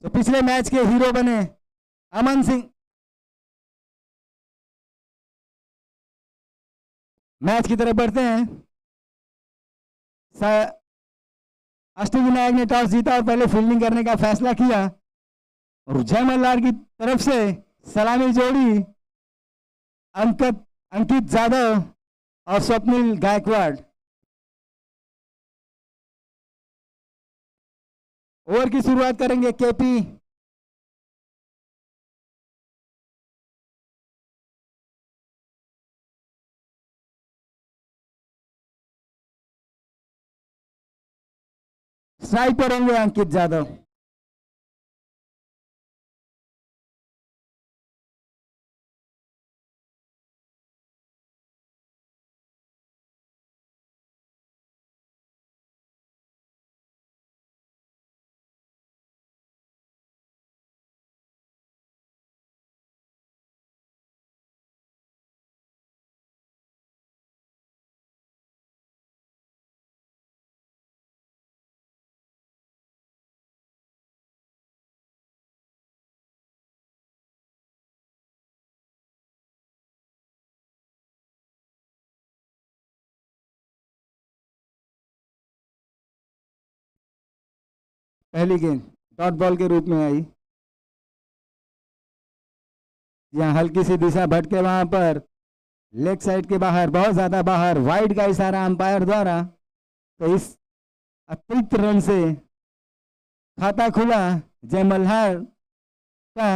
तो पिछले मैच के हीरो बने अमन सिंह। मैच की तरफ बढ़ते हैं। अष्टविनायक ने टॉस जीता और पहले फील्डिंग करने का फैसला किया और जय मल्हार की तरफ से सलामी जोड़ी अंकित जाधव और स्वप्निल गायकवाड़। ओवर की शुरुआत करेंगे केपी। स्ट्राइक पर होंगे अंकित जाधव। पहली गेंद डॉट बॉल के रूप में आई। यहाँ हल्की सी दिशा भटके वहां पर लेग साइड के बाहर, बहुत ज्यादा बाहर, वाइड का इशारा अंपायर द्वारा। तो इस अतिरिक्त रन से खाता खुला जय मल्हार का।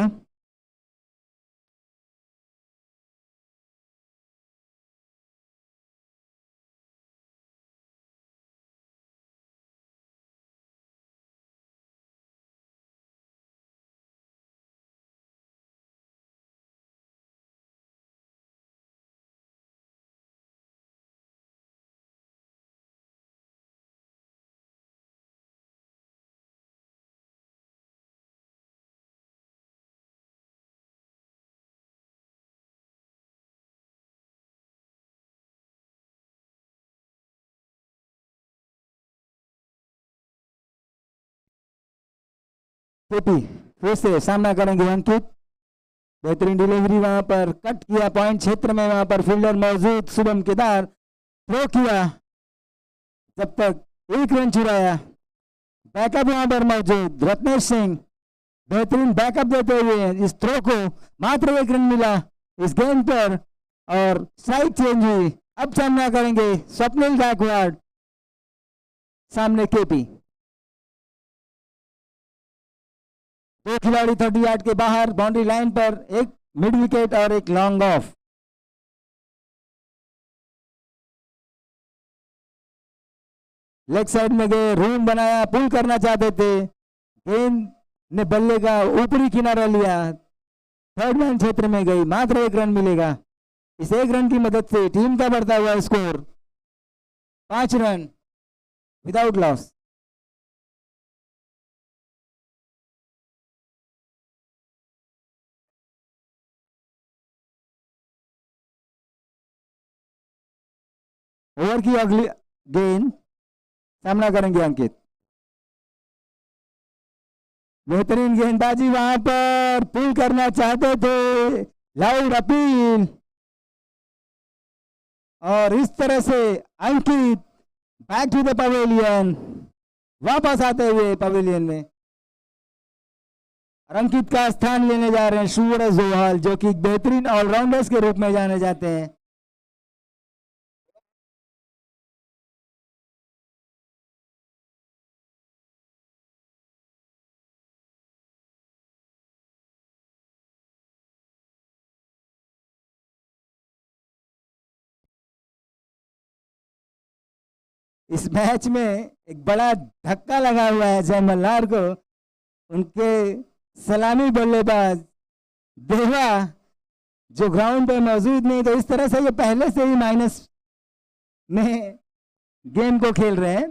केपी फिर से सामना करेंगे अंकित। बेहतरीन डिलीवरी वहां पर कट किया पॉइंट क्षेत्र में, वहां पर फील्डर मौजूद शुभम केदार थ्रो किया, जब तक एक रन चुराया। बैकअप वहां पर मौजूद रत्नेश सिंह बेहतरीन बैकअप देते हुए इस थ्रो को मात्र एक रन मिला इस गेंद पर और स्ट्राइक चेंज हुई। अब सामना करेंगे स्वप्निल गायकवाड़, सामने केपी। दो खिलाड़ी 30 यार्ड के बाहर बाउंड्री लाइन पर, एक मिड विकेट और एक लॉन्ग ऑफ। लेग साइड में गए, रूम बनाया, पुल करना चाहते थे, गेंद ने बल्ले का ऊपरी किनारा लिया, थर्ड मैन क्षेत्र में गई, मात्र एक रन मिलेगा। इस एक रन की मदद से टीम का बढ़ता हुआ score 5 run without loss. Over की अगली गेंद सामना करेंगे अंकित। बेहतरीन गेंदबाजी वहां पर, पुल करना चाहते थे, लाउड अपील, और इस तरह से अंकित बैक टू द पवेलियन, वापस आते हुए पवेलियन में। अंकित का स्थान लेने जा रहे हैं सूरज जोहाल, जो कि बेहतरीन ऑलराउंडर्स के रूप में जाने जाते हैं। इस मैच में एक बड़ा धक्का लगा हुआ है जय मल्हार को। उनके सलामी बल्लेबाज देवा जो ग्राउंड पे मौजूद नहीं, तो इस तरह से ये पहले से ही माइनस में गेम को खेल रहे हैं।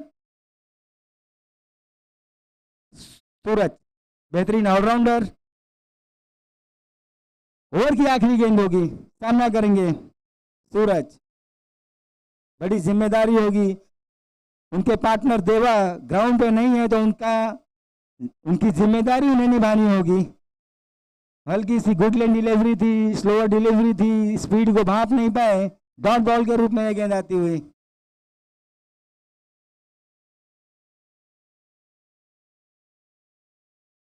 सूरज बेहतरीन ऑलराउंडर। ओवर की आखिरी गेंद होगी, सामना करेंगे सूरज। बड़ी जिम्मेदारी होगी, उनके पार्टनर देवा ग्राउंड पे नहीं है, तो उनका उनकी जिम्मेदारी उन्हें निभानी होगी। हल्की सी गुड लेन डिलीवरी थी, स्लोअर डिलीवरी थी, स्पीड को भांप नहीं पाए, डॉट बॉल के रूप में गेंद आती हुई।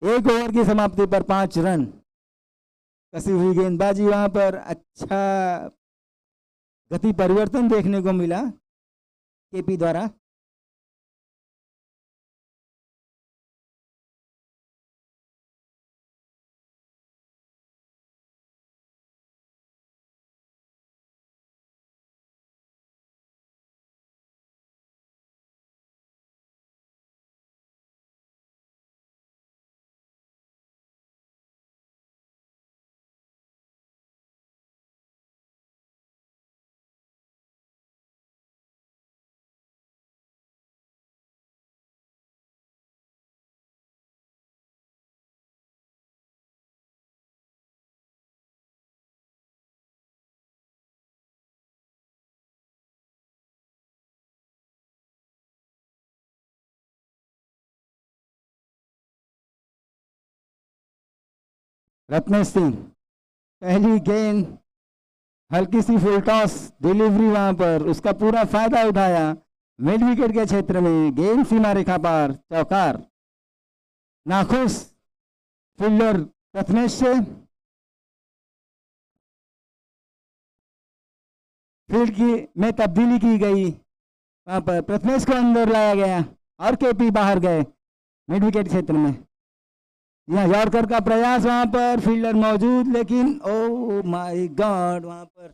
एक ओवर की समाप्ति पर 5 रन। कसी हुई गेंदबाजी, वहां पर अच्छा गति परिवर्तन देखने को मिला केपी द्वारा। रत्नेश सिंह, पहली गेंद हल्की सी फुल टॉस डिलीवरी, वहां पर उसका पूरा फायदा उठाया, मिड विकेट के क्षेत्र में गेंद सीमा रेखा पार, चौकार। नाखुश फील्डर रत्नेश से फील्ड की में तब्दीली की गई, वहां पर प्रथमेश को अंदर लाया गया और केपी बाहर गए मिड विकेट क्षेत्र में। यहाँ यॉर्कर का प्रयास, वहां पर फील्डर मौजूद, लेकिन ओ माय गॉड, वहां पर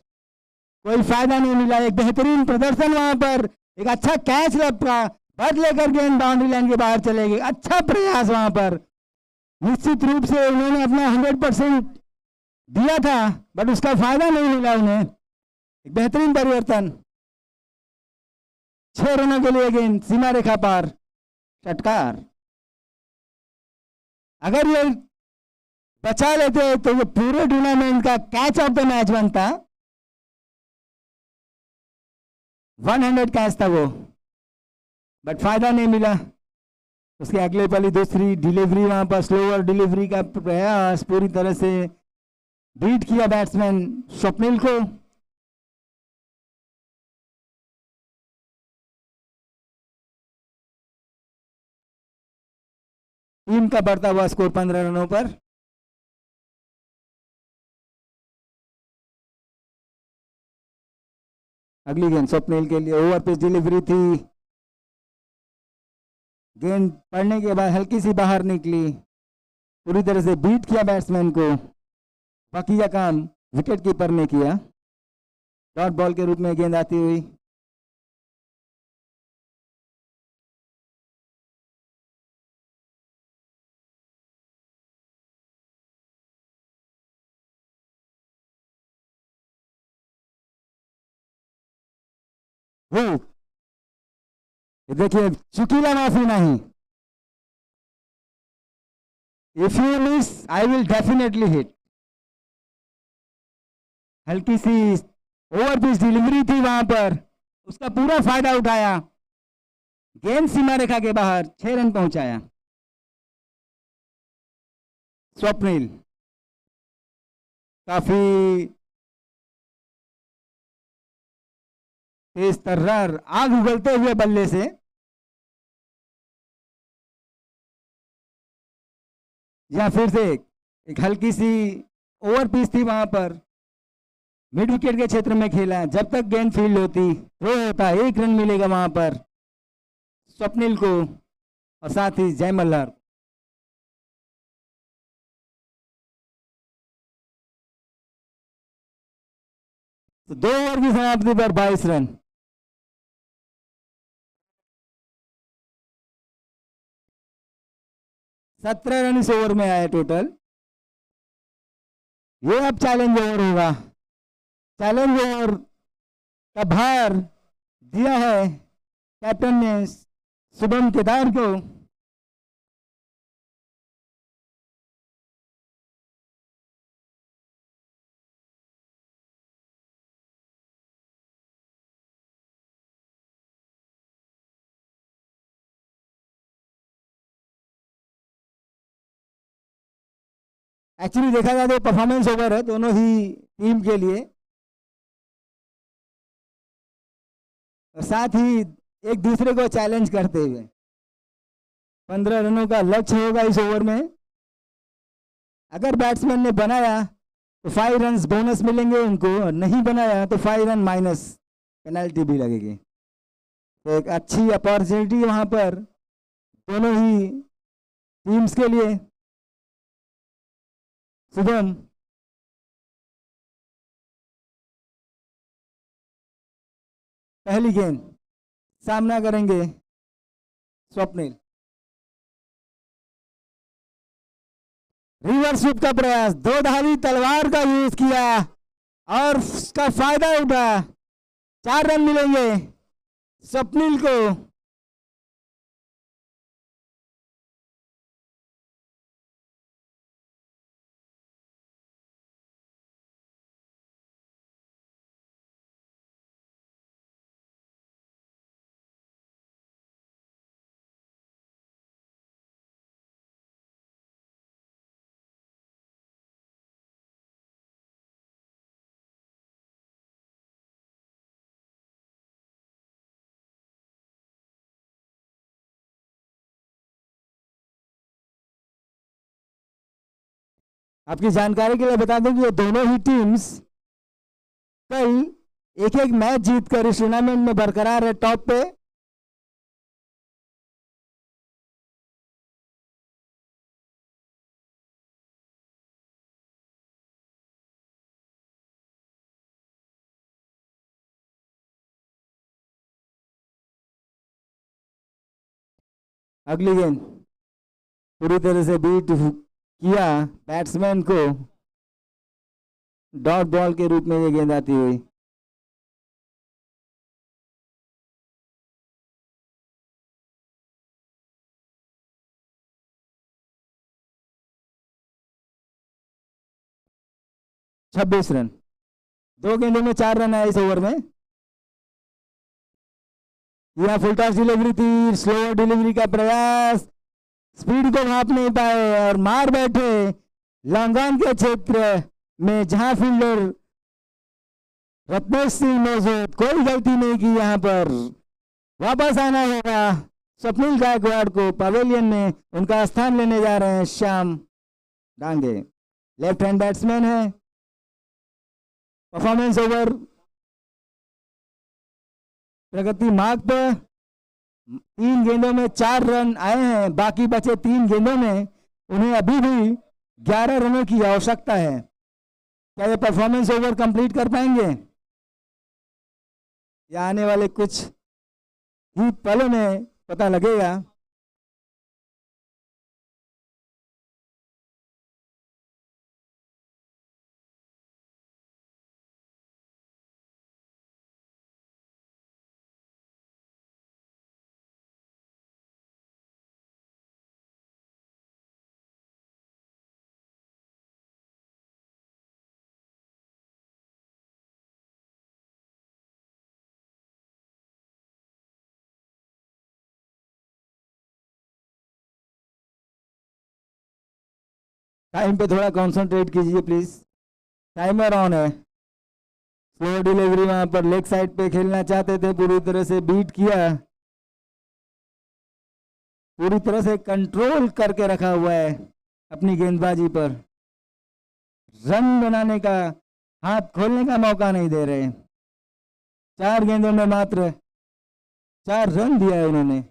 कोई फायदा नहीं मिला। एक बेहतरीन प्रदर्शन वहां पर, एक अच्छा कैच लपका, बद लेकर गेंद बाउंड्री लाइन के बाहर चले गए। अच्छा प्रयास वहां पर, निश्चित रूप से उन्होंने अपना 100% दिया था, बट उसका फायदा नहीं मिला उन्हें। एक बेहतरीन परिवर्तन, 6 रनों के लिए गेंद सीमा रेखा पार, षटकार। अगर ये बचा लेते तो ये पूरे टूर्नामेंट का कैच ऑफ द मैच बनता। 100 कैच था वो, बट फायदा नहीं मिला। उसके अगले पली दूसरी डिलीवरी, वहां पर स्लोअर डिलीवरी का प्रयास, पूरी तरह से बीट किया बैट्समैन स्वप्निल को। टीम का बढ़ता हुआ स्कोर 15 रनों पर। अगली गेंद स्वप्निल के लिए, ओवर पिच डिलीवरी थी, गेंद पड़ने के बाद हल्की सी बाहर निकली, पूरी तरह से बीट किया बैट्समैन को। बाकी का काम विकेट कीपर ने किया, डॉट बॉल के रूप में गेंद आती हुई। देखिए चुकीला माफी नहीं। If you miss I will definitely hit. हल्की सी ओवर पिच डिलीवरी थी वहां पर, उसका पूरा फायदा उठाया, गेंद सीमा रेखा के बाहर, 6 रन पहुंचाया स्वप्निल। काफी तेज तर्रार, आग उगलते हुए बल्ले से या फिर से एक हल्की सी ओवर पिच थी वहां पर, मिड विकेट के क्षेत्र में खेला। जब तक गेंद फील्ड होती थ्रो होता, 1 रन मिलेगा वहां पर स्वप्निल को और साथ ही जय मल्हार। तो 2 ओवर की समाप्ति पर 22 रन। सत्रह रन इस ओवर में आए टोटल। ये अब चैलेंज ओवर होगा। चैलेंज ओवर का भार दिया है कैप्टन ने शुभम केदार को। एक्चुअली देखा जाए तो परफॉर्मेंस ओवर है दोनों ही टीम के लिए, और साथ ही एक दूसरे को चैलेंज करते हुए 15 रनों का लक्ष्य होगा इस ओवर में। अगर बैट्समैन ने बनाया तो 5 रन बोनस मिलेंगे उनको, और नहीं बनाया तो 5 रन माइनस पेनल्टी भी लगेगी। तो एक अच्छी अपॉर्चुनिटी वहां पर दोनों ही टीम्स के लिए। शुभम पहली गेंद, सामना करेंगे स्वप्निल। रिवर्स स्वीप का प्रयास, दो धारी तलवार का यूज किया और उसका फायदा उठा। 4 रन मिलेंगे स्वप्निल को। आपकी जानकारी के लिए बता दें कि ये दोनों ही टीम्स कल एक एक मैच जीतकर इस टूर्नामेंट में बरकरार है टॉप पे। अगली गेंद पूरी तरह से बीट किया बैट्समैन को, डॉट बॉल के रूप में ये गेंद आती हुई। छब्बीस रन, 2 गेंदों में 4 रन आए इस ओवर में। यह फुल टॉस डिलीवरी थी, स्लो डिलीवरी का प्रयास, स्पीड को भाप नहीं पाए और मार बैठे लॉन्ग ऑन के क्षेत्र में, जहां फील्डर रत्नेश सिंह मौजूद। कोई गलती नहीं की यहां पर, वापस आना होगा स्वप्निल गायकवाड़ को पवेलियन में। उनका स्थान लेने जा रहे हैं Shyam Dange, left hand batsman है। परफॉर्मेंस ओवर प्रगति मार्ग पर, 3 गेंदों में 4 रन आए हैं, बाकी बचे 3 गेंदों में उन्हें अभी भी 11 रनों की आवश्यकता है। क्या ये परफॉर्मेंस ओवर कंप्लीट कर पाएंगे या आने वाले कुछ ही पलों में पता लगेगा। टाइम पे थोड़ा कंसंट्रेट कीजिए प्लीज, टाइमर ऑन है। स्लो डिलीवरी वहां पर लेग साइड पे खेलना चाहते थे, पूरी तरह से बीट किया, पूरी तरह से कंट्रोल करके रखा हुआ है अपनी गेंदबाजी पर। रन बनाने का, हाथ खोलने का मौका नहीं दे रहे। 4 गेंदों में मात्र 4 रन दिया है उन्होंने।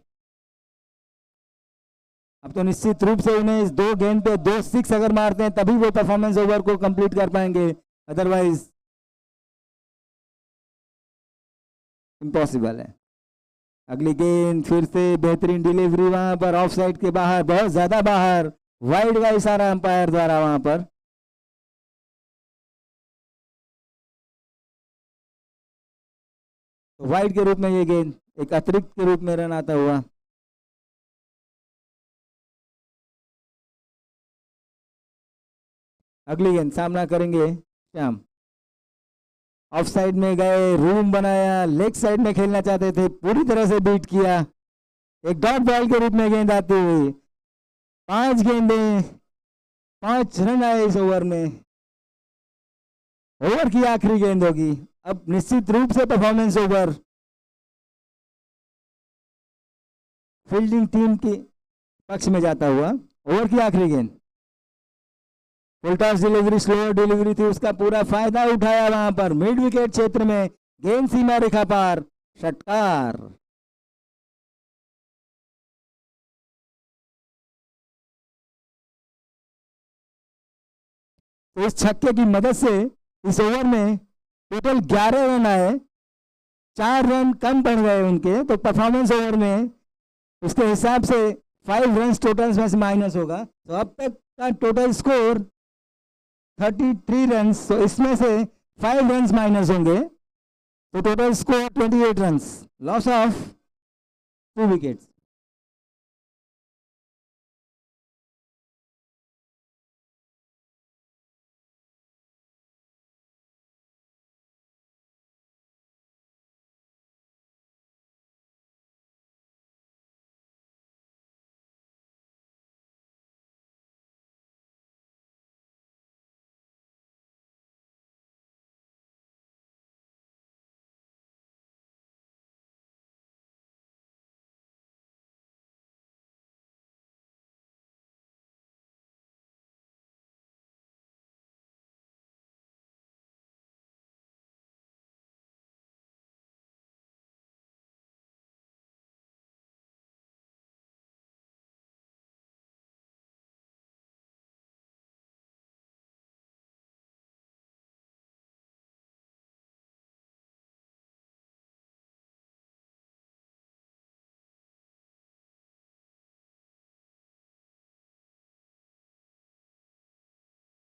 अब तो निश्चित रूप से उन्हें इस 2 गेंद पे 2 6 अगर मारते हैं तभी वो परफॉर्मेंस ओवर को कंप्लीट कर पाएंगे, अदरवाइज इम्पॉसिबल है। अगली गेंद फिर से बेहतरीन डिलीवरी, वहां पर ऑफ साइड के बाहर, बहुत ज्यादा बाहर, वाइड का इशारा अंपायर द्वारा वहां पर। वाइड के रूप में ये गेंद एक अतिरिक्त के रूप में रन आता हुआ। अगली गेंद सामना करेंगे श्याम, ऑफ साइड में गए, रूम बनाया, लेग साइड में खेलना चाहते थे, पूरी तरह से बीट किया। एक डॉट बॉल के रूप में गेंद आती हुई। 5 गेंदें 5 रन आए इस ओवर में। ओवर की आखिरी गेंद होगी, अब निश्चित रूप से परफॉर्मेंस ओवर। फील्डिंग टीम के पक्ष में जाता हुआ ओवर की आखिरी गेंद। फुल टॉस डिलीवरी, स्लो डिलीवरी थी, उसका पूरा फायदा उठाया वहां पर मिड विकेट क्षेत्र में, गेंद सीमा रेखा पार, षटकार। तो इस छक्के की मदद से इस ओवर में टोटल 11 रन आए, 4 रन कम पड़ गए उनके, तो परफॉर्मेंस ओवर में उसके हिसाब से 5 रन टोटल में से माइनस होगा। तो अब तक का टोटल स्कोर 33 रन, तो इसमें से 5 रन माइनस होंगे, तो total score 28 run, loss of 2 wickets.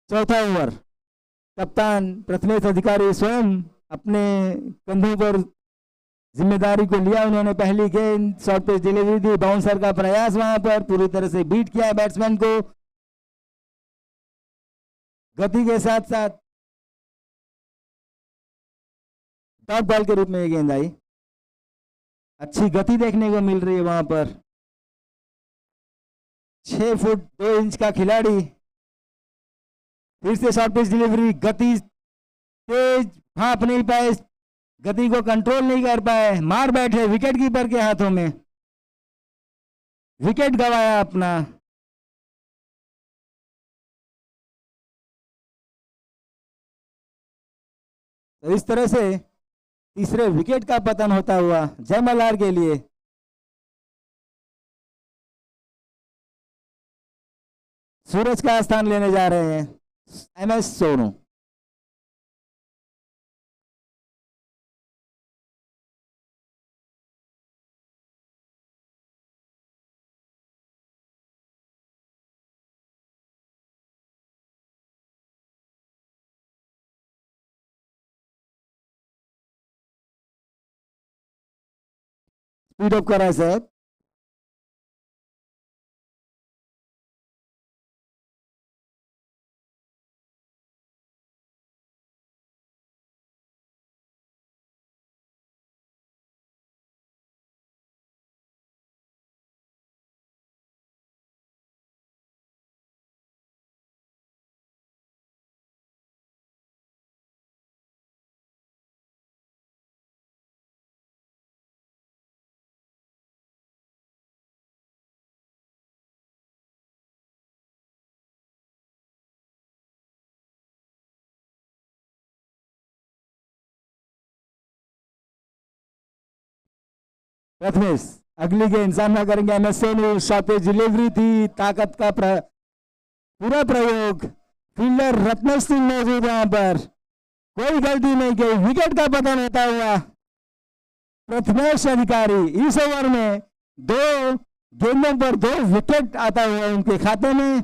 चौथा ओवर, कप्तान प्रथमेश अधिकारी स्वयं अपने कंधों पर जिम्मेदारी को लिया। उन्होंने पहली गेंद शॉर्ट पिच डिलीवरी दी, बाउंसर का प्रयास वहां पर पूरी तरह से बीट किया बैट्समैन को, गति के साथ साथ डॉट बॉल के रूप में ये गेंद आई। अच्छी गति देखने को मिल रही है वहां पर। 6 फुट 2 इंच का खिलाड़ी, फिर से शॉर्ट पिच डिलीवरी, गति तेज, भाप नहीं पाए, गति को कंट्रोल नहीं कर पाए, मार बैठे विकेट कीपर के हाथों में, विकेट गवाया अपना। तो इस तरह से तीसरे विकेट का पतन होता हुआ जयमल्हार के लिए। सूरज का स्थान लेने जा रहे हैं MS सोनू। स्पीड अप करा सर। प्रथमेश अगली गेंद सामना करेंगे MS Sonu. Short pitch delivery थी, ताकत का पूरा प्रयोग, फील्डर रत्नेश सिंह मौजूद वहां पर, कोई गलती नहीं की, विकेट का पतन होता हुआ प्रथमेश अधिकारी। इस ओवर में 2 गेंदों पर 2 विकेट आता हुआ उनके खाते में,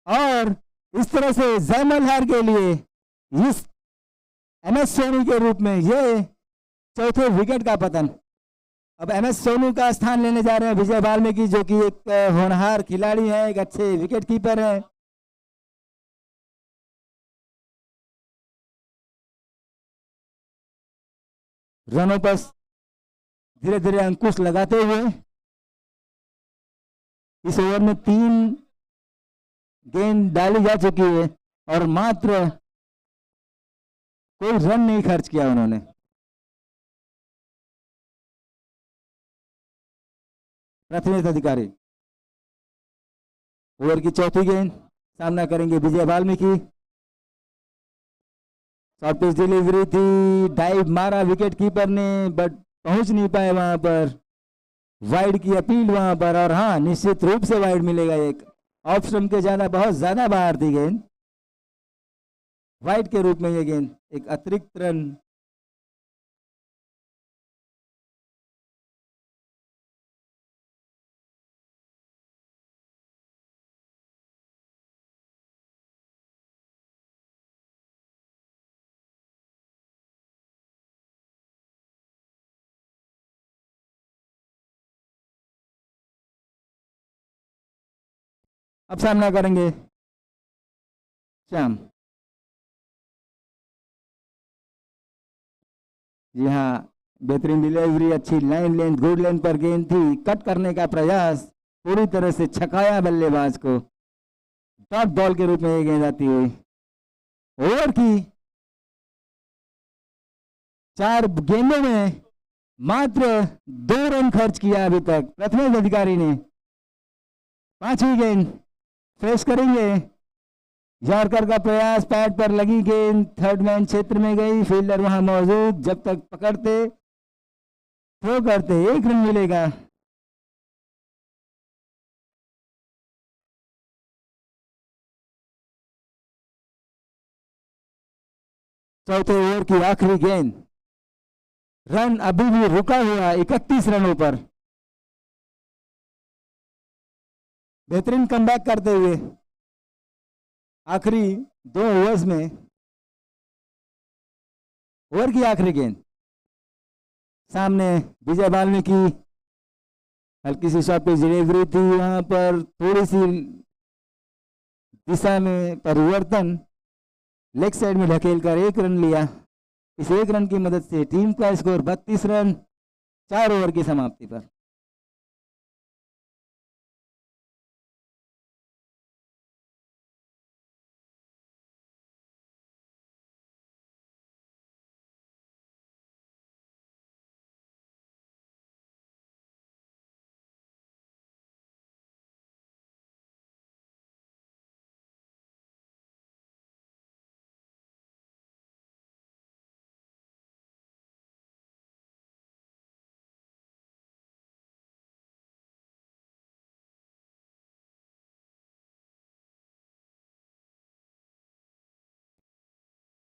और इस तरह से जयमल्हार के लिए इस MS सोनू के रूप में ये चौथे विकेट का पतन। अब MS सोनू का स्थान लेने जा रहे हैं विजय वाल्मीकि, जो कि एक होनहार खिलाड़ी है, एक अच्छे विकेट कीपर है। रनों पर धीरे धीरे अंकुश लगाते हुए इस ओवर में 3 गेंद डाली जा चुकी है और मात्र कोई रन नहीं खर्च किया उन्होंने। प्रथमेश अधिकारी ओवर की चौथी गेंद, सामना करेंगे विजय वाल्मीकि। शॉर्ट पिच डिलीवरी थी, डाइव मारा विकेट कीपर ने बट पहुंच नहीं पाए वहां पर। वाइड की अपील वहां पर, और हाँ निश्चित रूप से वाइड मिलेगा। एक ऑफ स्टंप के ज्यादा बहुत ज्यादा बाहर थी गेंद, वाइड के रूप में ये गेंद एक अतिरिक्त रन। अब सामना करेंगे श्याम। जी हाँ, बेहतरीन डिलीवरी, अच्छी लाइन लेंथ, गुड लेंथ पर गेंद थी। कट करने का प्रयास, पूरी तरह से छकाया बल्लेबाज को। डॉट बॉल के रूप में ये गेंद आती हुई। ओवर की 4 गेंदों में मात्र 2 रन खर्च किया अभी तक प्रथमेश अधिकारी ने। 5वीं गेंद फ्रेश करेंगे। यॉर्कर का प्रयास, पैड पर लगी गेंद थर्ड मैन क्षेत्र में गई। फील्डर वहां मौजूद, जब तक पकड़ते थ्रो करते 1 रन मिलेगा। चौथे ओवर की आखिरी गेंद, रन अभी भी रुका हुआ 31 रनों पर। बेहतरीन कमबैक करते हुए आखिरी 2 ओवर्स में। ओवर की आखिरी गेंद, सामने विजय वाल्मीकि, हल्की सी शॉट पे डिलीवरी थी, वहां पर थोड़ी सी दिशा में परिवर्तन, लेग साइड में ढकेल कर 1 रन लिया। इस 1 रन की मदद से टीम का स्कोर 32 रन 4 ओवर की समाप्ति पर।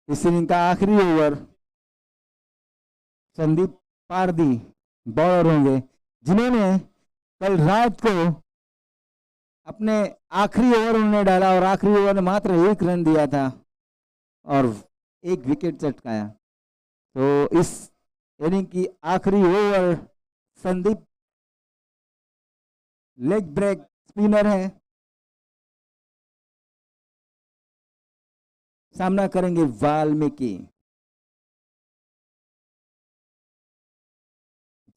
इस इनिंग का आखिरी ओवर संदीप पारदी बॉलर होंगे, जिन्होंने कल रात को अपने आखिरी ओवर उन्होंने डाला और आखिरी ओवर में मात्र 1 रन दिया था और 1 विकेट चटकाया। तो इस इनिंग की आखिरी over Sandeep leg break spinner है, सामना करेंगे वाल्मीकि।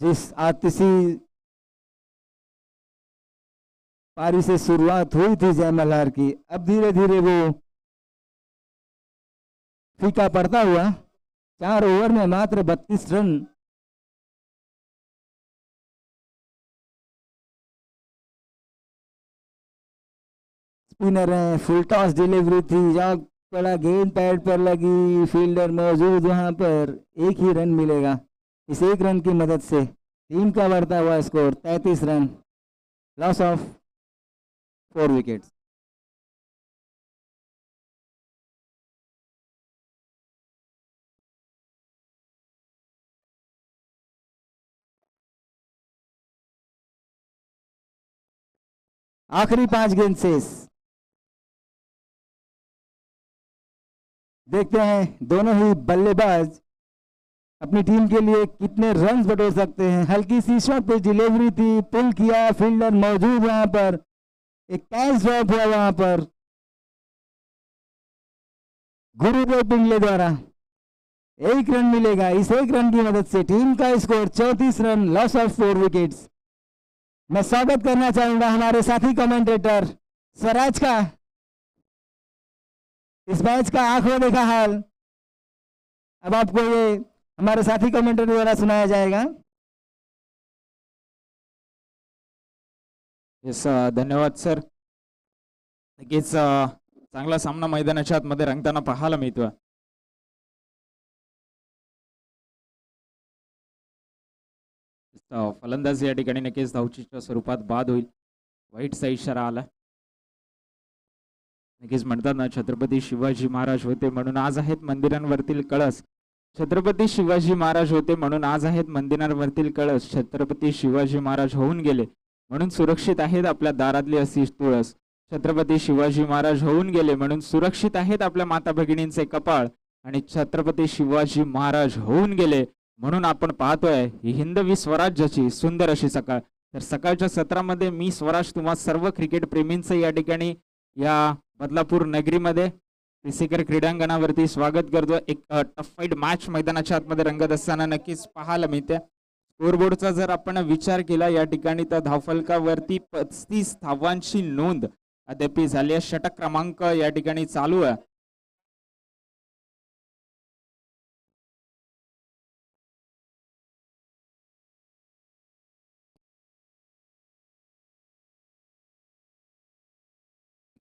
जिस आतिशी पारी से शुरुआत हुई थी जय मल्हार की, अब धीरे धीरे वो फीका पड़ता हुआ 4 ओवर में मात्र 32 रन। स्पिनर है, फुल टॉस डिलीवरी थी, जॉग पड़ा, गेंद पैड पर लगी, फील्डर मौजूद वहां पर, 1 ही रन मिलेगा। इस 1 रन की मदद से टीम का बढ़ता हुआ score 33 run, loss of 4 wickets. आखिरी 5 गेंद शेष। देखते हैं दोनों ही बल्लेबाज अपनी टीम के लिए कितने रन बटोर सकते हैं। हल्की सी शॉट पे डिलीवरी थी, पुल किया, फील्डर मौजूद वहां पर, एक कैच ड्रॉप हुआ वहां पर गुरुदेव पिंगले द्वारा। 1 रन मिलेगा। इस 1 रन की मदद से टीम का score 34 run, loss of 4 wickets. मैं स्वागत करना चाहूंगा हमारे साथी कमेंटेटर स्वराज का, इस मैच का आंखों देखा हाल अब आपको ये हमारे साथी कमेंटर द्वारा सुनाया जाएगा। येस धन्यवाद सर। नक्कीच चांगला सामना मैदानाच्या आतमध्ये रंगताना पाहायला मिळतोय। फलंदाज या ठिकाणी नक्कीच धावचीच्या स्वरूपात बाद होईल, वाईटचा इशारा आला। नक्कीच म्हणतात ना, छत्रपती शिवाजी महाराज होते म्हणून आज आहेत मंदिरांवरतील कळस। छत्रपती शिवाजी महाराज होते म्हणून आज आहेत मंदिरांवरतील कळस। छत्रपती शिवाजी महाराज होऊन गेले म्हणून सुरक्षित आहेत आपल्या दारातली अशी तुळस। छत्रपती शिवाजी महाराज होऊन गेले म्हणून सुरक्षित आहेत आपल्या माता भगिनींचे कपाळ। आणि छत्रपती शिवाजी महाराज होऊन गेले म्हणून आपण पाहतोय ही हिंदवी स्वराज्याची सुंदर अशी सकाळ। तर सकाळच्या सत्रामध्ये मी स्वराज तुम्हा सर्व क्रिकेट प्रेमींचं या ठिकाणी या बदलापूर नगरीमध्ये पिसेकर क्रीडांगणावरती स्वागत करतो। एक टफ फाईट मॅच मैदानाच्या आतमध्ये रंगत असताना नक्कीच पाहायला मिळते। स्कोरबोर्डचा जर आपण विचार केला या ठिकाणी तर धावफलकावरती 35 धावांची नोंद अद्याप झाली आहे। षटक क्रमांक या ठिकाणी चालू आहे।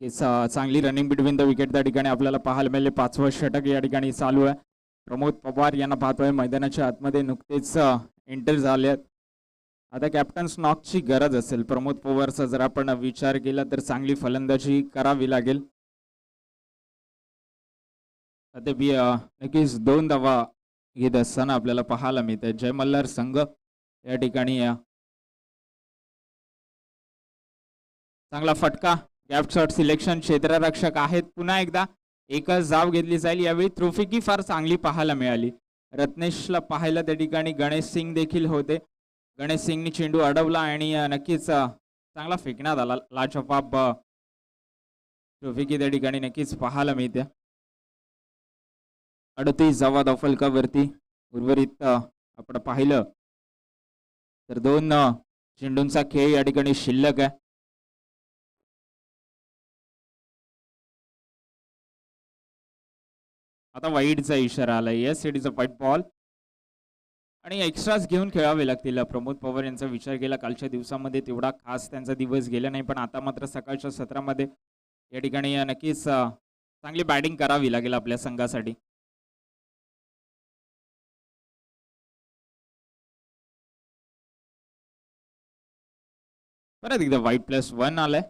चांगली रनिंग बिटवीन द विकेट त्या ठिकाणी आपल्याला पाहायला मिळाले। 5वं षटक या ठिकाणी चालू आहे। प्रमोद पवार यांना पाहतोय मैदानाच्या आतमध्ये नुकतेच एंटर झाले आहेत। आता कॅप्टन नॉकची गरज असेल प्रमोद पवारचा जर आपण विचार केला तर चांगली फलंदाजी करावी लागेल। अद्याप नक्कीच 2 धावा घेत असताना आपल्याला पाहायला मिळते। जय मल्हार संघ या ठिकाणी चांगला फटका, गॅप शॉट सिलेक्शन, क्षेत्ररक्षक आहेत। पुन्हा एकदा एकच धाव घेतली जाईल। यावेळी थ्रोफिकी फार चांगली पाहायला मिळाली। रत्नेशला पाहायला त्या ठिकाणी गणेश सिंग देखील होते। गणेश सिंगनी चेंडू अडवला आणि नक्कीच चांगला फेकण्यात आला। लाजवाब थ्रोफिकी त्या ठिकाणी नक्कीच पाहायला मिळते। 38 धावा धावफलकावरती उर्वरित आपण पाहिलं तर 2 चेंडूंचा खेळ या ठिकाणी शिल्लक आहे। आता वाईडचा इशारा आला। Yes, it is a white ball आणि एक्स्ट्राच घेऊन खेळावे लागतील। प्रमोद पवार यांचा विचार केला कालच्या दिवसामध्ये तेवढा खास त्यांचा दिवस गेला नाही, पण आता मात्र सकाळच्या सत्रामध्ये या ठिकाणी नक्कीच चांगली बॅटिंग करावी लागेल आपल्या संघासाठी। परत एकदा व्हाईट +1 आलाय।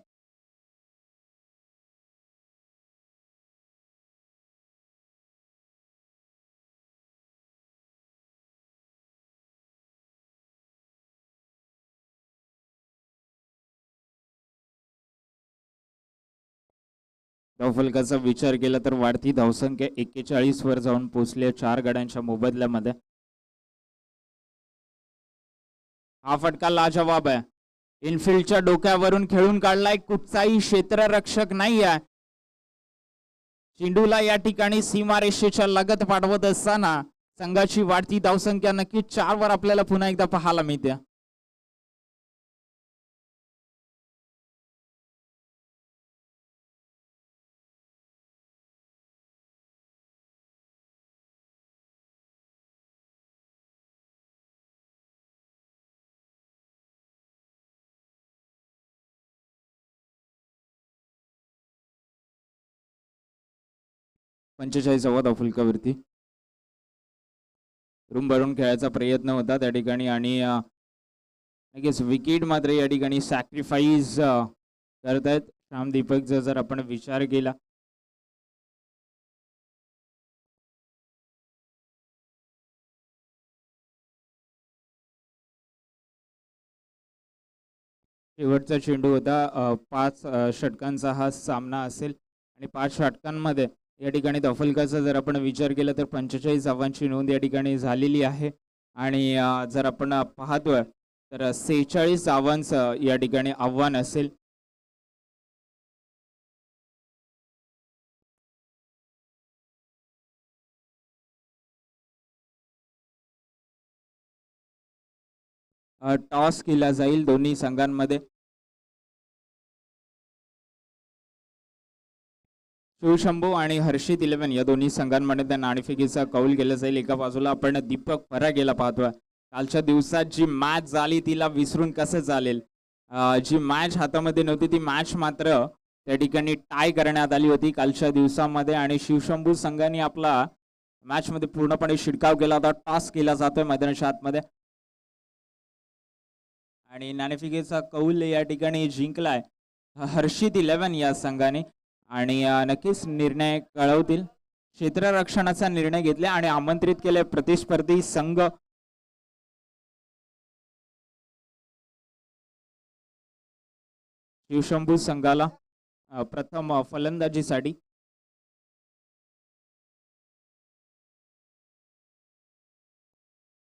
धावफलकाचा विचार केला तर वाढती धावसंख्या 41 वर जाऊन पोहोचली 4 गड्यांच्या मोबदल्यामध्ये। हा फटका लाजवाब आहे। इनफिल्डच्या डोक्यावरून खेळून काढलाय, कुठचाही क्षेत्ररक्षक नाही आहे। चेंडूला या ठिकाणी सीमारेषेच्या लगत पाठवत असताना संघाची वाढती धावसंख्या नक्कीच 4 वर आपल्याला पुन्हा एकदा पाहायला मिळते। वा धावफलकावरती रूम भरून खेळायचा प्रयत्न होता त्या ठिकाणी आणि नक्कीच विकेट मात्र या ठिकाणी सॅक्रिफाईस करतायत श्याम दीपकचा जर आपण विचार केला। शेवटचा चेंडू होता। 5 षटकांचा हा सामना असेल आणि 5 षटकांमध्ये या ठिकाणी धावफलकाचा जर आपण विचार केला तर 45 धावांची नोंद या ठिकाणी झालेली आहे आणि जर आपण पाहतोय तर 46 धावांचं या ठिकाणी आव्हान असेल। टॉस केला जाईल दोन्ही संघांमध्ये। शिवशंभू आणि हर्षित 11 या दोन्ही संघांमध्ये त्या नाणेफेकीचा कौल केला जाईल. एका बाजूला आपण दीपक फरागेला पाहतोय. कालच्या दिवसात जी मॅच झाली तिला विसरून कसं चालेल. जी मॅच हातामध्ये नव्हती ती मॅच मात्र त्या ठिकाणी टाय करण्यात आली होती कालच्या दिवसामध्ये आणि शिवशंभू संघाने आपला मॅच मध्ये पूर्णपणे शिरकाव केला होता. टॉस केला जातोय मैदानाच्या आतमध्ये आणि नाणेफेकीचा कौल या ठिकाणी जिंकलाय हर्षित 11 या संघाने आणि नक्कीच निर्णय कळवतील. क्षेत्ररक्षणाचा निर्णय घेतला आणि आमंत्रित केले प्रतिस्पर्धी संघ. शिवशंभू संघाला प्रथम फलंदाजीसाठी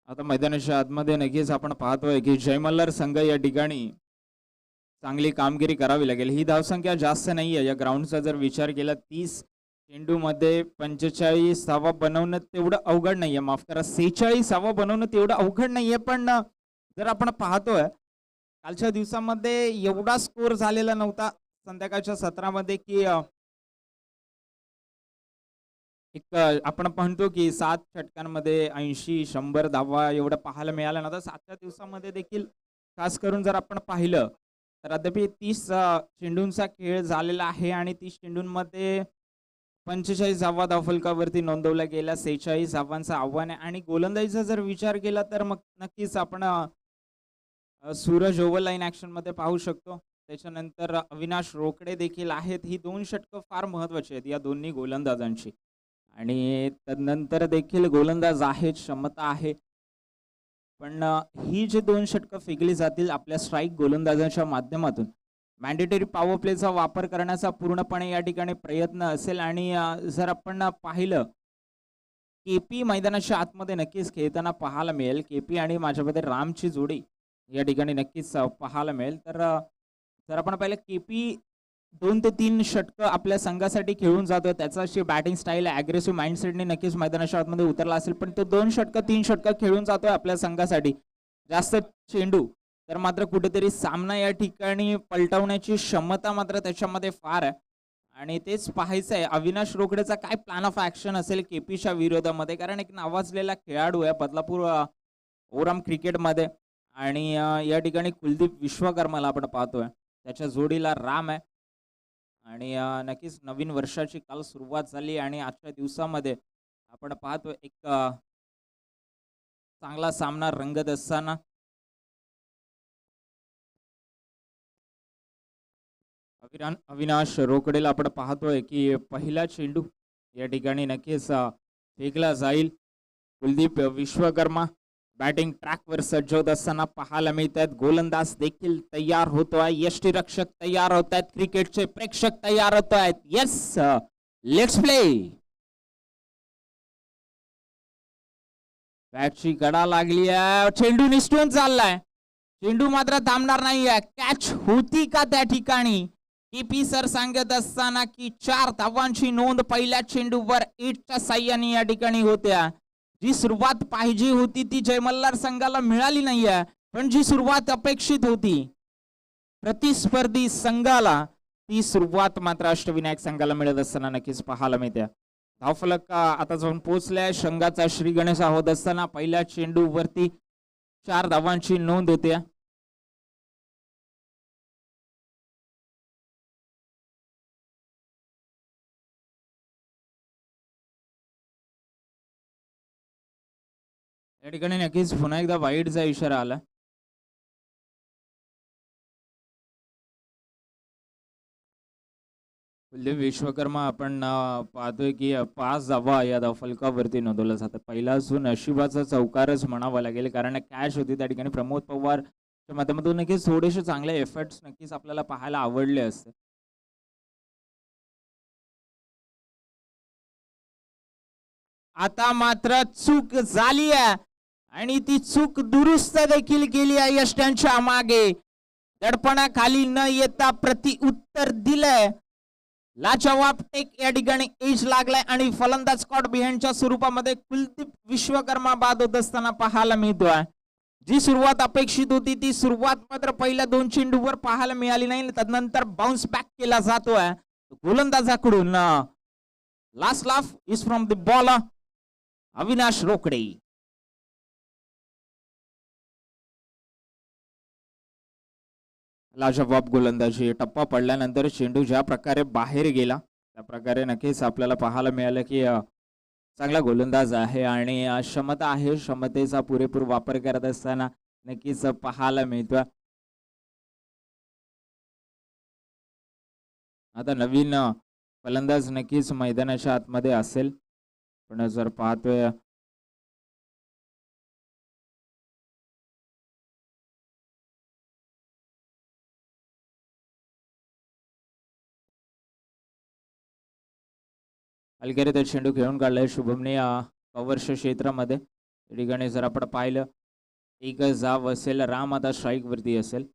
आता मैदानाच्या आतमध्ये नक्कीच आपण पाहतोय की जय मल्हार संघ या ठिकाणी चांगली कामगिरी करावी लागेल. ही धावसंख्या जास्त नाहीये या ग्राउंडचा जर विचार केला. 30 चेंडूमध्ये 45 धावा बनवणं तेवढं अवघड नाहीये. माफ करा 46 धावा बनवणं तेवढं अवघड नाहीये. पण जर आपण पाहतोय कालच्या दिवसामध्ये एवढा स्कोर झालेला नव्हता संध्याकाळच्या सत्रामध्ये की एक आपण म्हणतो की 7 षटकांमध्ये 80-100 धावा एवढं पाहायला मिळालं नव्हतं. 7 दिवसामध्ये देखील खास करून जर आपण पाहिलं तर अद्याप 30 चेंडूंचा खेळ झालेला आहे आणि 30 चेंडूंमध्ये 45 धावा धावफलकावरती नोंदवल्या गेल्या. 46 धावांचं आव्हान आहे आणि गोलंदाजीचा जर विचार केला तर मग नक्कीच आपण सूरज ओव्हर लाईन ऍक्शन मध्ये पाहू शकतो. त्याच्यानंतर अविनाश रोकडे देखील आहेत. ही 2 षटकं फार महत्वाची आहेत या दोन्ही गोलंदाजांची आणि त्यानंतर देखील गोलंदाज आहेत, क्षमता आहे. पण ही जे 2 षटकं फेकली जातील आपल्या स्ट्राईक गोलंदाजांच्या माध्यमातून मॅन्डेटरी पॉवर प्लेचा वापर करण्याचा पूर्णपणे या ठिकाणी प्रयत्न असेल. आणि जर आपण पाहिलं केपी मैदानाच्या आतमध्ये नक्कीच खेळताना पाहायला मिळेल. केपी आणि माझ्यामध्ये रामची जोडी या ठिकाणी नक्कीच पाहायला मिळेल. तर जर आपण पाहिलं केपी 2 ते 3 षटकं आपल्या संघासाठी खेळून जातोय. त्याचा अशी बॅटिंग स्टाईल ॲग्रेसिव्ह माइंडसेटने नक्कीच मैदानाच्या आतमध्ये उतरला असेल. पण तो 2 षटकं 3 षटकं खेळून जातोय आपल्या संघासाठी. जास्त चेंडू तर मात्र कुठेतरी सामना या ठिकाणी पलटवण्याची क्षमता मात्र त्याच्यामध्ये फार आहे आणि तेच पाहायचं आहे अविनाश रोकडेचा काय प्लॅन ऑफ ॲक्शन असेल केपीच्या विरोधामध्ये. कारण एक नावाजलेला खेळाडू आहे बदलापूर ओरम क्रिकेटमध्ये आणि या ठिकाणी कुलदीप विश्वकर्माला आपण पाहतोय. त्याच्या जोडीला राम आहे आणि नक्कीच नवीन वर्षाची काल सुरुवात झाली आणि आजच्या दिवसामध्ये आपण पाहतो एक चांगला सामना रंगत असताना अविनाश रोकडेला आपण पाहतोय की पहिला चेंडू या ठिकाणी नक्कीच फेकला जाईल. कुलदीप विश्वकर्मा बॅटिंग ट्रॅकवर सज्ज होत असताना पाहायला मिळत आहेत. गोलंदाज देखील तयार होतोय. यष्टीरक्षक तयार होत आहेत. क्रिकेटचे प्रेक्षक तयार होत आहेत. Yes let's play. बॅटची गडा लागली आहे. चेंडू निसटून चाललाय. चेंडू मात्र थांबणार नाहीये. कॅच होती का त्या ठिकाणी. केपी सर सांगत असताना की 4 धावांची नोंद पहिल्या चेंडूवर 8च्या साह्याने या ठिकाणी होत्या. जी सुरुवात पाहिजे होती ती जय मल्हार संघाला मिळाली नाहीये. पण जी सुरुवात अपेक्षित होती प्रतिस्पर्धी संघाला ती सुरुवात मात्र अष्टविनायक संघाला मिळत असताना नक्कीच पाहायला मिळते. धावफलक आता जाऊन पोहोचलाय. संघाचा श्री गणेश होत असताना पहिल्या चेंडूवरती 4 धावांची नोंद होते. या ठिकाणी नक्कीच पुन्हा एकदा वाईडचा इशारा आला. कुलदीप विश्वकर्मा आपण पाहतोय की 5 धावा या धावफलकावरती नोंदवल्या जातात. पहिला जो नशिबाचा चौकारच म्हणावा लागेल कारण कॅच होती त्या ठिकाणी. प्रमोद पवारच्या माध्यमातून नक्कीच थोडेसे चांगले एफर्ट्स नक्कीच आपल्याला पाहायला आवडले असते. आता मात्र चूक झाली आहे आणि ती चूक दुरुस्त देखील केली आहे. यष्ट्यांच्या मागे दडपणाखाली न येता प्रति उत्तर दिलंय. लाजवाब टेक या ठिकाणी एज लागलाय आणि फलंदाज स्कॉट बिहाइंडच्या स्वरूपामध्ये कुलदीप विश्वकर्मा बाद होत असताना पाहायला मिळतोय. जी सुरुवात अपेक्षित होती ती सुरुवात मात्र पहिल्या 2 चेंडूवर पाहायला मिळाली नाही. त्यानंतर बाउन्स बॅक केला जातोय गोलंदाजाकडून. Last laugh is from the bowler Avinash Rokde. लाजवाब गोलंदाजी. टप्पा पडल्यानंतर चेंडू ज्या प्रकारे बाहेर गेला त्या प्रकारे नक्कीच आपल्याला पाहायला मिळालं की चांगला गोलंदाज आहे आणि क्षमता आहे. क्षमतेचा पुरेपूर वापर करत असताना नक्कीच पाहायला मिळतोय. आता नवीन फलंदाज नक्कीच मैदानाच्या आतमध्ये असेल, पण जर पाहतोय अलगेरे चेंडू खेळून काढलाय शुभमने कव्हरच्या क्षेत्रामध्ये. त्या ठिकाणी जर आपण पाहिलं एक जाव असेल, राम आता स्ट्राईक वरती असेल.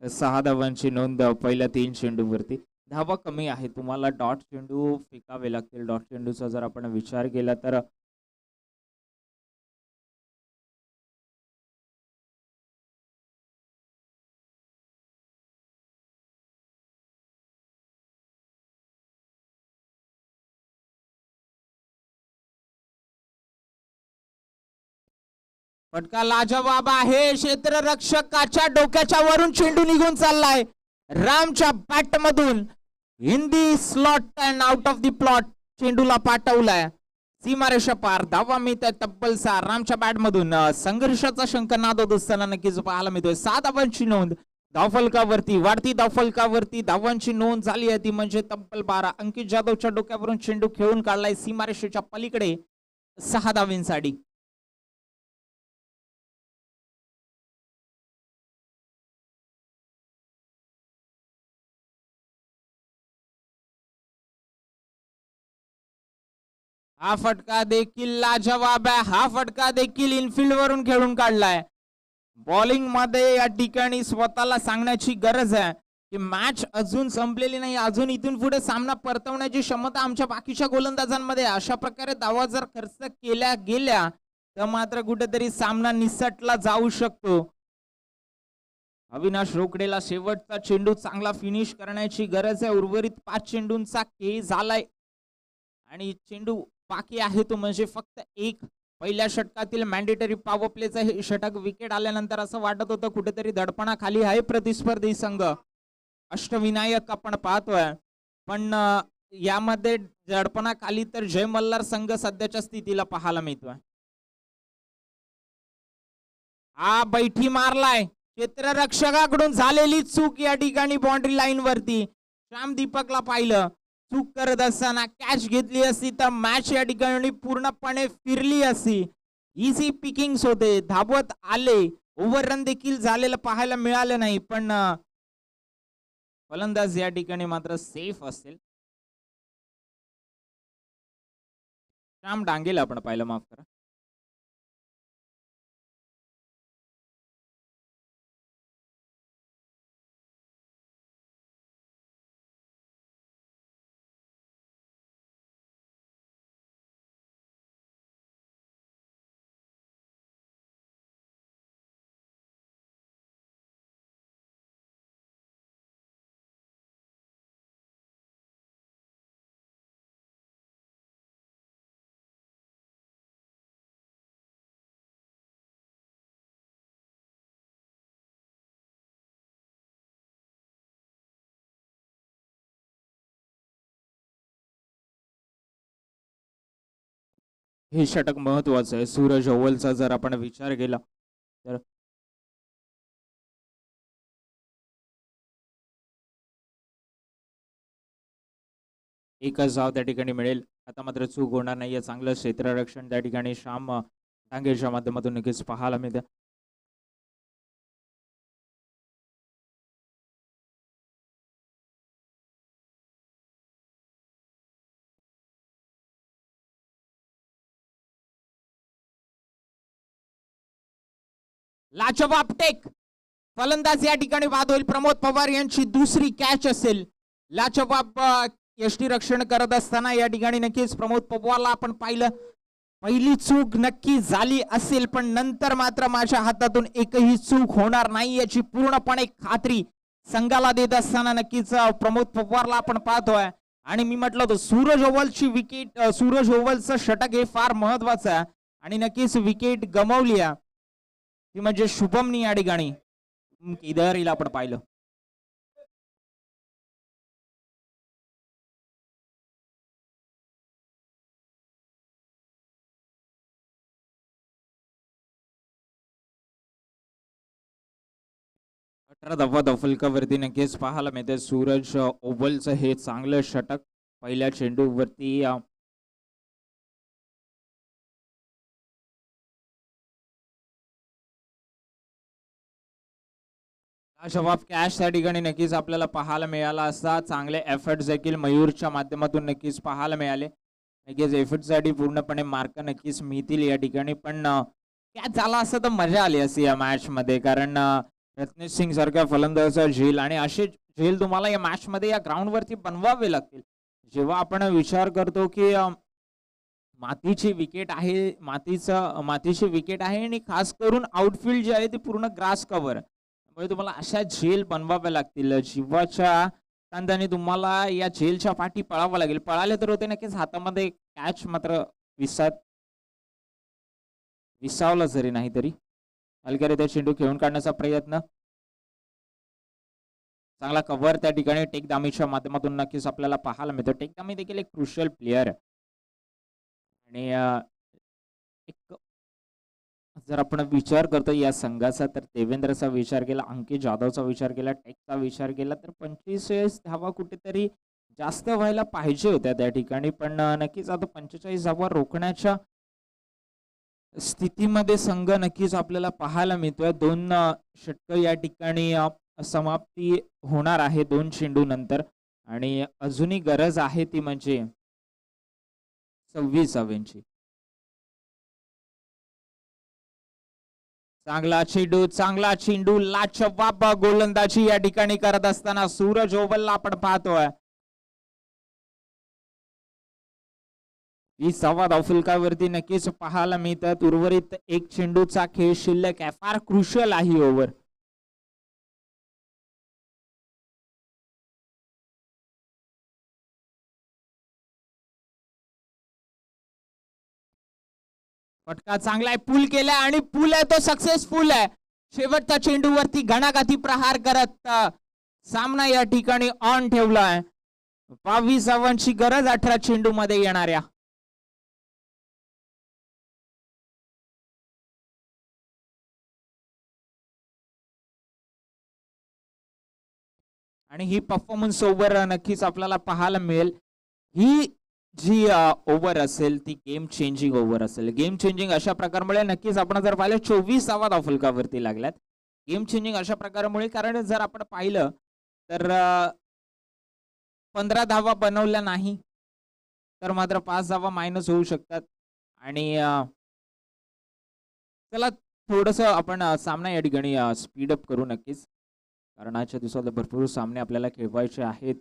6 धावांची नोंद पहिल्या 3 चेंडूवरती. धावा कमी आहे, तुम्हाला डॉट चेंडू फेकावे लागतील. डॉट चेंडूचा जर आपण विचार केला तर फटका लाजवाब आहे. क्षेत्ररक्षकाच्या डोक्याच्या वरून चेंडू निघून चाललाय रामच्या बॅट मधून. हिंदी slot and out of the plot चेंडूला पाठवलाय सीमारेषा पार. धावा मिळत तब्बल 6 रामच्या बॅट मधून. संघर्षाचा शंखनाद होत असताना नक्कीच पाहायला मिळतोय. 7 धावांची नोंद धावफलकावरती. वाढती धावफलकावरती धावांची नोंद झाली आहे ती म्हणजे तब्बल 12. अंकित जाधवच्या डोक्यावरून चेंडू खेळून काढलाय सीमारेषेच्या पलीकडे 6 धावांसाठी. हा फटका देखील लाजवाब आहे. हा फटका देखील इनफिल्ड वरून खेळून काढलाय. बॉलिंग मध्ये या ठिकाणी स्वतःला सांगण्याची गरज आहे की मॅच अजून संपलेली नाही. अजून इथून पुढे सामना परतवण्याची क्षमता आमच्या बाकीच्या गोलंदाजांमध्ये. अशा प्रकारे धावा जर खर्च केल्या गेल्या तर मात्र कुठेतरी सामना निसटला जाऊ शकतो. अविनाश रोकडेला शेवटचा चेंडू चांगला फिनिश करण्याची गरज आहे. उर्वरित 5 चेंडूंचा खेळ झालाय आणि चेंडू बाकी आहे तो म्हणजे फक्त एक. पहिल्या षटकातील मॅन्डेटरी पॉवर प्लेचा हे षटक विकेट आल्यानंतर असं वाटत होतं कुठेतरी दडपणाखाली आहे प्रतिस्पर्धी संघ. अष्टविनायक आपण पाहतोय पण यामध्ये दडपणाखाली तर जय मल्हार संघ सध्याच्या स्थितीला पाहायला मिळतोय. हा बैठी मारलाय. क्षेत्ररक्षकाकडून झालेली चूक या ठिकाणी बाउंड्री लाईन वरती. श्याम दीपकला पाहिलं चूक करत असताना कॅच घेतली असती तर मॅच या ठिकाणी पूर्णपणे फिरली असती. इझी पिकिंग्स होते, धावत आले, ओव्हररन देखील झालेलं पाहायला मिळालं नाही पण फलंदाज या ठिकाणी मात्र सेफ असेल. श्याम डांगेला आपण पाहिलं, माफ करा. हे षटक महत्वाचं आहे. सूरज ओव्हलचा जर आपण विचार केला तर एकच धाव त्या ठिकाणी मिळेल. आता मात्र चूक होणार नाहीये. चांगलं क्षेत्ररक्षण त्या ठिकाणी श्याम डांगेच्या माध्यमातून नक्कीच पाहायला मिळतं. लाजवाब टेक फलंदाज या ठिकाणी बाद होईल. प्रमोद पवार यांची दुसरी कॅच असेल. लाजवाब यष्टीरक्षण करत असताना या ठिकाणी नक्कीच प्रमोद पवारला आपण पाहिलं. पहिली चूक नक्की झाली असेल पण नंतर मात्र माझ्या हातातून एकही चूक होणार नाही याची पूर्णपणे खात्री संघाला देत असताना नक्कीच प्रमोद पवारला आपण पाहतोय. आणि मी म्हटलं होतं सूरज ओव्हलची विकेट, सूरज ओव्हलचं षटक हे फार महत्वाचं आहे आणि नक्कीच विकेट गमावली आहे ती म्हणजे शुभमनी या ठिकाणी. केदारीला आपण पाहिलं. धावा फलकावरती नक्कीच पाहायला मिळते. सूरज ओव्हलचं हे चांगलं षटक पहिल्या चेंडूवरती जवाब कॅश त्या ठिकाणी नक्कीच आपल्याला पाहायला मिळाला असता. चांगले एफर्ट्स देखील मयूरच्या माध्यमातून नक्कीच पाहायला मिळाले. नक्कीच एफर्टसाठी पूर्णपणे मार्क नक्कीच मिळतील या ठिकाणी. पण कॅच झाला असं तर मजा आली असती या मॅच मध्ये, कारण रत्नेश सिंग सारख्या फलंदाजाचा झेल आणि असे झेल तुम्हाला या मॅच मध्ये या ग्राउंड वरती बनवावे लागतील. जेव्हा आपण विचार करतो की मातीची विकेट आहे, मातीची विकेट आहे आणि खास करून आउटफील्ड जे आहे ते पूर्ण ग्रास कव्हर, त्यामुळे तुम्हाला अशा झेल बनवाव्या लागतील. जीवाच्या तांदाने तुम्हाला या झेलच्या पाठी पळावं लागेल. पळाले तर होते नक्कीच हातामध्ये कॅच मात्र विसावला जरी नाही तरी हलक्यारीत्या चेंडू खेळून काढण्याचा प्रयत्न. चांगला कव्हर त्या ठिकाणी टेकदामीच्या माध्यमातून नक्कीच आपल्याला पाहायला मिळतो. टेकदामी देखील एक क्रुशियल प्लेअर आणि एक जर आपण विचार करतो या संघाचा तर देवेंद्रचा विचार केला, अंकित जाधवचा विचार केला, टेकचा विचार केला तर 25 धावा कुठेतरी जास्त व्हायला पाहिजे होत्या त्या ठिकाणी. पण नक्कीच आता 45 धावा रोखण्याच्या स्थितीमध्ये संघ नक्कीच आपल्याला पाहायला मिळतोय. 2 षटक या ठिकाणी समाप्ती होणार आहे 2 चेंडू नंतर आणि अजूनही गरज आहे ती म्हणजे 26 धावांची. चांगला चेंडू लाजवाब गोलंदाजी या ठिकाणी करत असताना सूरज ओव्हलला आपण पाहतोय. 20 धावफलकावरती नक्कीच पाहायला मिळतात. उर्वरित 1 चेंडूचा खेळ शिल्लक आहे. फार क्रुशियल आहे ओव्हर. फटका चांगला आहे, पूल केलाय आणि पूल आहे तो सक्सेसफुल आहे. शेवटच्या चेंडूवरती घणाघाती प्रहार करत सामना या ठिकाणी ऑन ठेवलाय. 22 धावांची गरज 18 चेंडू मध्ये येणाऱ्या. आणि ही परफॉर्मन्स ओव्हर नक्कीच आपल्याला पाहायला मिळेल. ही जी ओव्हर असेल ती गेम चेंजिंग ओव्हर असेल. गेम चेंजिंग अशा प्रकारामुळे नक्कीच आपण जर पाहिलं 24 धावा धावफलकावरती लागल्यात. गेम चेंजिंग अशा प्रकारामुळे, कारण जर आपण पाहिलं तर 15 धावा बनवल्या नाही तर मात्र 5 धावा मायनस होऊ शकतात. आणि चला थोडस आपण सामना या ठिकाणी स्पीडअप करू नक्कीच, कारण आजच्या दिवसात भरपूर सामने आपल्याला खेळवायचे आहेत.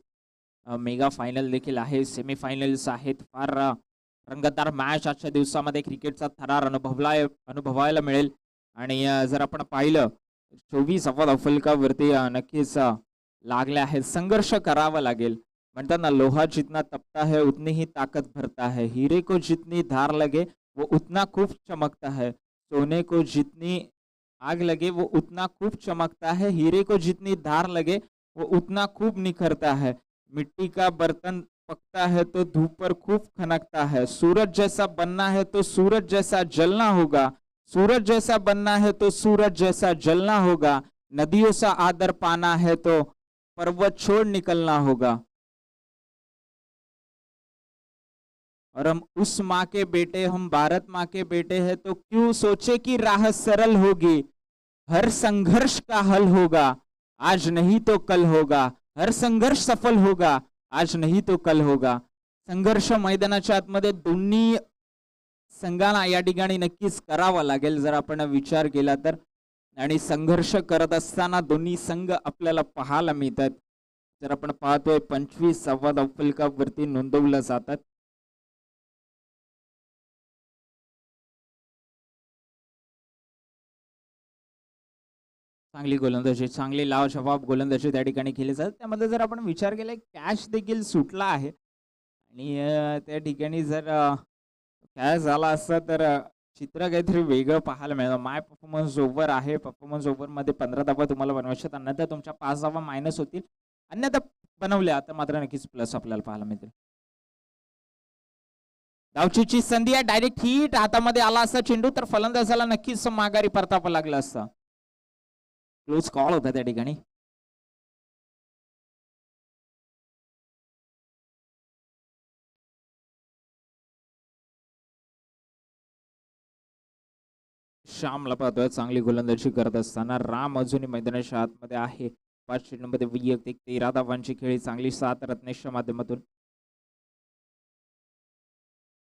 मेगा फायनल देखील आहे, सेमीफायनल्स आहेत. फार रंगतदार मॅच आजच्या दिवसामध्ये क्रिकेटचा थरार अनुभवायला मिळेल. आणि जर आपण पाहिलं 24 धावफलकावरती नक्कीच लागले आहेत. संघर्ष करावा लागेल. म्हणतात ना, लोहा जितना तपता है उतनी ही ताकत भरता है, हीरे को जितनी धार लगे वो उतना खूब चमकता है, सोने को जितनी आग लगे वो उतना खूब चमकता है, हीरे को जितनी धार लगे वो उतना खूब निखरता है, मिट्टी का बर्तन पकता है तो धूप पर खूब खनकता है, सूरज जैसा बनना है तो सूरज जैसा जलना होगा, सूरज जैसा बनना है तो सूरज जैसा जलना होगा, नदियों सा आदर पाना है तो पर्वत छोड़ निकलना होगा, और हम उस माँ के बेटे, हम भारत माँ के बेटे हैं तो क्यों सोचे कि राह सरल होगी, हर संघर्ष का हल होगा, आज नहीं तो कल होगा, हर संघर्ष सफल होगा, आज नहीं तो कल होगा. संघर्ष मैदानाच्या आतमध्ये दोन्ही संघांना या ठिकाणी नक्कीच करावा लागेल जर आपण विचार केला तर. आणि संघर्ष करत असताना दोन्ही संघ आपल्याला पाहायला मिळतात. जर आपण पाहतोय 25 धावफलकावरती नोंदवल्या जातात. चांगली गोलंदाजी, चांगली लावजवाब गोलंदाजी त्या ठिकाणी केली जाते. त्यामध्ये जर आपण विचार केला कॅच देखील सुटला आहे. आणि त्या ठिकाणी जर काय झाला असता तर चित्र काहीतरी वेगळं पाहायला मिळालं. माय परफॉर्मन्स ओव्हर आहे. परफॉर्मन्स ओव्हरमध्ये 15 धावा तुम्हाला बनवायच्यात, अन्यथा तुमच्या 5 धावा मायनस होतील. अन्यथा बनवल्या तर मात्र नक्कीच प्लस आपल्याला पाहायला मिळतील. धावचीची संधी आहे, डायरेक्ट हिट हातामध्ये आला असता चेंडू तर फलंदाजाला नक्कीच माघारी परतावं लागलं असतं. क्लोज कॉल होता त्या ठिकाणी. श्यामला पाहतोय चांगली गोलंदाजी करत असताना. राम अजूनही मैदानाच्या आतमध्ये आहे. 5 चेंडूमध्ये वैयक्तिक 13 धावांची खेळी, चांगली 7 रत्नेशच्या माध्यमातून.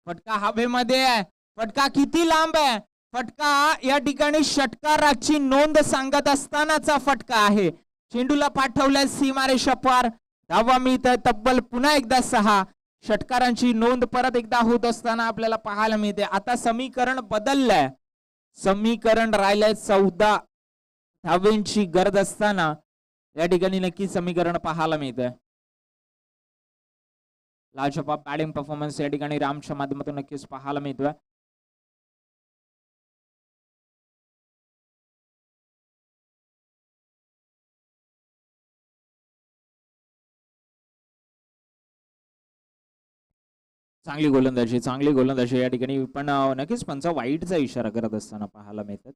फटका हवेमध्ये आहे, फटका किती लांब आहे, फटका या ठिकाणी षटकाराची नोंद सांगत असतानाचा फटका आहे. चेंडूला पाठवलाय सीमारेषा पार, धावा मिळत तब्बल पुन्हा एकदा 6. षटकारांची नोंद परत एकदा होत असताना आपल्याला पाहायला मिळते. आता समीकरण बदललंय, समीकरण राहिलंय 14 धावेंची गरज असताना या ठिकाणी नक्की समीकरण पाहायला मिळतंय. लाजवाब बॅटिंग परफॉर्मन्स या ठिकाणी रामच्या माध्यमातून नक्कीच पाहायला मिळतोय. चांगली गोलंदाजी या ठिकाणी पण नक्कीच पंच वाईटचा इशारा करत असताना पाहायला मिळतात.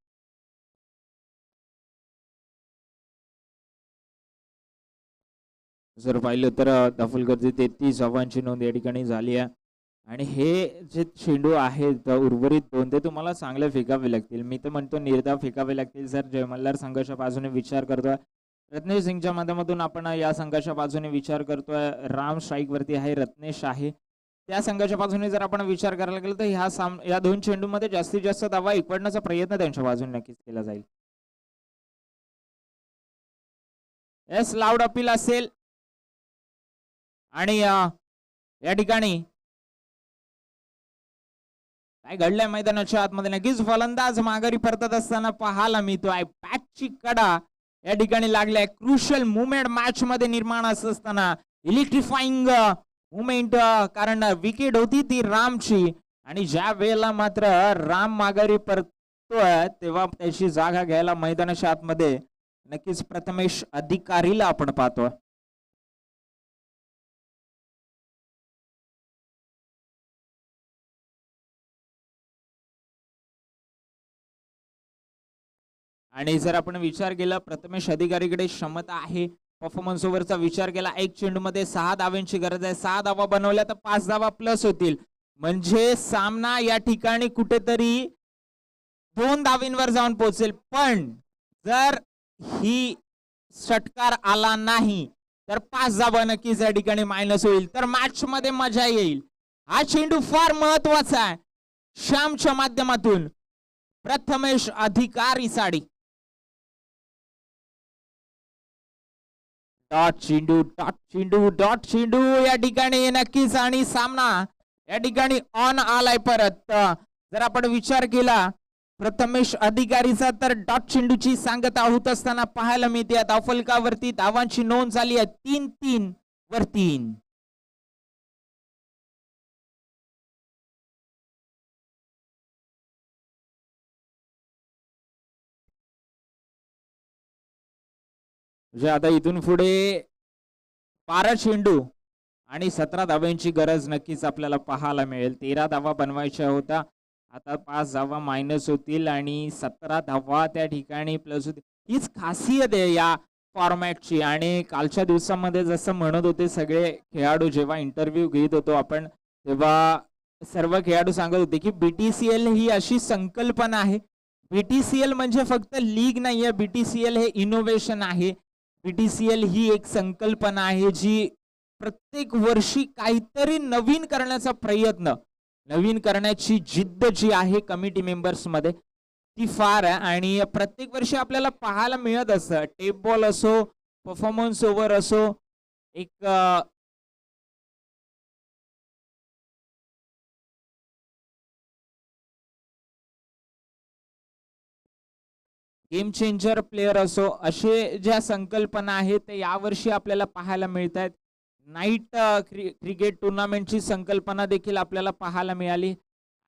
जर पाहिलं तर दफलगर्दी 33 धावांची नोंद या ठिकाणी झाली आहे. आणि हे जे चेंडू आहेत उर्वरित 2 ते तुम्हाला चांगले फेकावे लागतील. मी तर म्हणतो निर्धाव फेकावे लागतील. जर जय मल्हार संघाच्या बाजूने विचार करतोय, रत्नेश सिंगच्या माध्यमातून आपण या संघाच्या बाजूने विचार करतोय. राम स्ट्राईक वरती आहे, रत्नेश आहे. त्या संघाच्या बाजूने जर आपण विचार करायला गेलो तर या 2 चेंडूमध्ये जास्तीत जास्त धावा एकवडण्याचा प्रयत्न त्यांच्या बाजूने नक्कीच केला जाईल. एस लाऊड अपील असेल आणि या ठिकाणी काय घडलंय मैदानाच्या आतमध्ये नक्कीच फलंदाज माघारी परतत असताना पाहायला मिळतोय. पॅचची कडा या ठिकाणी लागलाय. क्रुशियल मुवमेंट मॅच मध्ये निर्माण असताना इलेक्ट्रिफाईंग मुवमेंट, कारण विकेट होती ती रामची आणि ज्या वेळेला मात्र राम माघारी परतोय तेव्हा त्याची जागा घ्यायला मैदानाच्या आतमध्ये नक्कीच प्रथमेश अधिकारीला आपण पाहतोय. आणि जर आपण विचार केला प्रथमेश अधिकारीकडे क्षमता आहे, परफॉर्मन्स ओव्हरचा विचार केला, 1 चेंडूमध्ये 6 धावांची गरज आहे. 6 धावा बनवल्या तर 5 धावा प्लस होतील, म्हणजे सामना या ठिकाणी कुठेतरी 2 धावींवर जाऊन पोहोचेल. पण जर ही षटकार आला नाही तर 5 धावा नक्कीच या ठिकाणी मायनस होईल, तर मॅच मध्ये मजा येईल. हा चेंडू फार महत्वाचा आहे. श्यामच्या माध्यमातून प्रथमेश अधिकारी साडी डॉट चेंडू या ठिकाणी नक्कीच आणि सामना या ठिकाणी ऑन आलाय परत. जर आपण विचार केला प्रथमेश अधिकारीचा तर डॉट चेंडूची सांगता होत असताना पाहायला मिळते. धावफलकावरती धावांची नोंद झाली आहे 3-3 वर 3. म्हणजे आता इथून पुढे 12 चेंडू आणि 17 धावांची गरज नक्कीच आपल्याला पाहायला मिळेल. 13 धावा बनवायच्या होता, आता 5 धावा मायनस होतील आणि 17 धावा त्या ठिकाणी प्लस होतील. हीच खासियत आहे या फॉर्मॅटची. आणि कालच्या दिवसामध्ये जसं म्हणत होते सगळे खेळाडू, जेव्हा इंटरव्ह्यू घेत होतो आपण तेव्हा सर्व खेळाडू सांगत होते की BTCL ही अशी संकल्पना आहे. BTCL म्हणजे फक्त लीग नाहीये, BTCL हे इनोव्हेशन आहे. BTCL ही एक संकल्पना आहे जी प्रत्येक वर्षी काहीतरी नवीन करण्याचा प्रयत्न, नवीन करण्याची जिद्द जी आहे कमिटी मेंबर्स मध्ये ती फार आहे. आणि प्रत्येक वर्षी आपल्याला पाहायला मिळत असतं, टेप बॉल असो, परफॉर्मन्स ओव्हर असो, एक गेम चेंजर प्लेयर असो, असे ज्या संकल्पना आहेत ते यावर्षी आपल्याला पाहायला मिळत आहेत. नाईट क्रिकेट टुर्नामेंटची संकल्पना देखील आपल्याला पाहायला मिळाली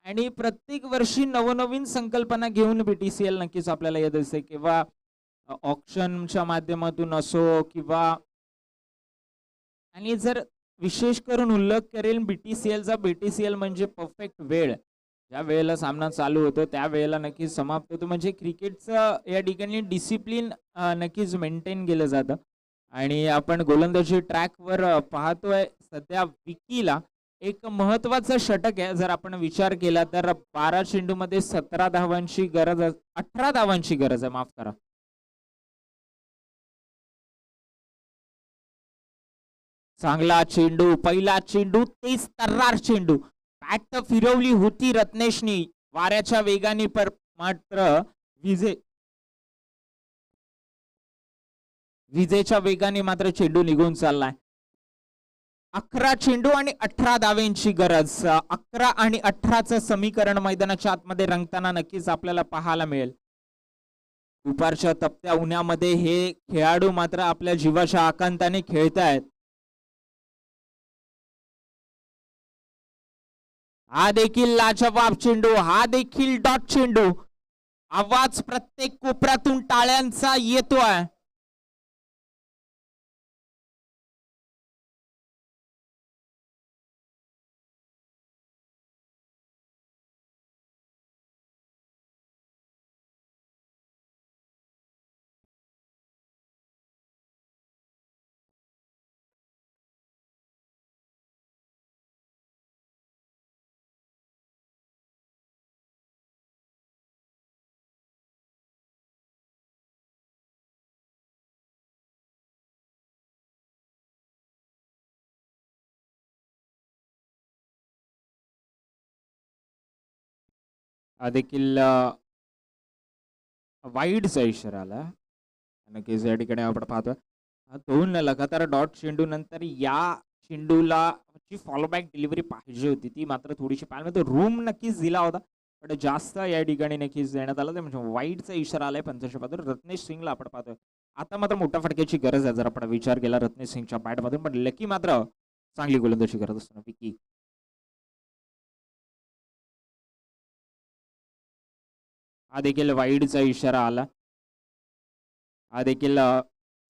आणि प्रत्येक वर्षी नवनवीन संकल्पना घेऊन BTCL नक्कीच आपल्याला येत असते, किंवा ऑक्शनच्या माध्यमातून असो किंवा, आणि जर विशेष करून उल्लेख करेल BTCLचा, BTCL म्हणजे परफेक्ट वेळ. ज्या वेळेला सामना चालू होतो त्या वेळेला नक्कीच समाप्त होतो, म्हणजे क्रिकेटचं या ठिकाणी डिसिप्लिन नक्कीच मेंटेन केलं जातं. आणि आपण गोलंदाजी ट्रॅकवर पाहतोय सध्या विकीला एक महत्वाचं षटक आहे. जर आपण विचार केला तर 12 चेंडूमध्ये 17 धावांची गरज, 18 धावांची गरज आहे, माफ करा. चांगला चेंडू, पहिला चेंडू, तेच तर्रार चेंडू. बॅट फिरवली होती रत्नेशनी वाऱ्याच्या वेगाने, पर मात्र विजेच्या वेगाने मात्र चेंडू निघून चाललाय. 11 चेंडू आणि 18 धावांची गरज. 11 आणि 18चं समीकरण मैदानाच्या आतमध्ये रंगताना नक्कीच आपल्याला पाहायला मिळेल. दुपारच्या तपत्या उन्हामध्ये हे खेळाडू मात्र आपल्या जीवाच्या आकांताने खेळतायत. हा देखील लाजवाब चेंडू, हा देखील डॉट चेंडू. आवाज प्रत्येक कोपऱ्यातून टाळ्यांचा येतोय. देखील वाईडचा इशारा आला. नक्कीच या ठिकाणी आपण पाहतोय 2 लगातार डॉट चेंडू नंतर या चेंडूला जी फॉलोबॅक डिलिव्हरी पाहिजे होती ती मात्र थोडीशी पाहिजे. रूम नक्कीच दिला होता, पण जास्त या ठिकाणी नक्कीच देण्यात आला. म्हणजे वाईडचा इशारा आलाय पंचांच्या पात्र रत्नेश सिंगला आपण पाहतोय. आता मात्र मोठ्या फटक्याची गरज आहे जर आपण विचार केला रत्नेश सिंगच्या बॅटमधून, पण लकी मात्र चांगली गोलंदाजी करत असताना विकी. हा देखील वाईडचा इशारा आला. हा देखील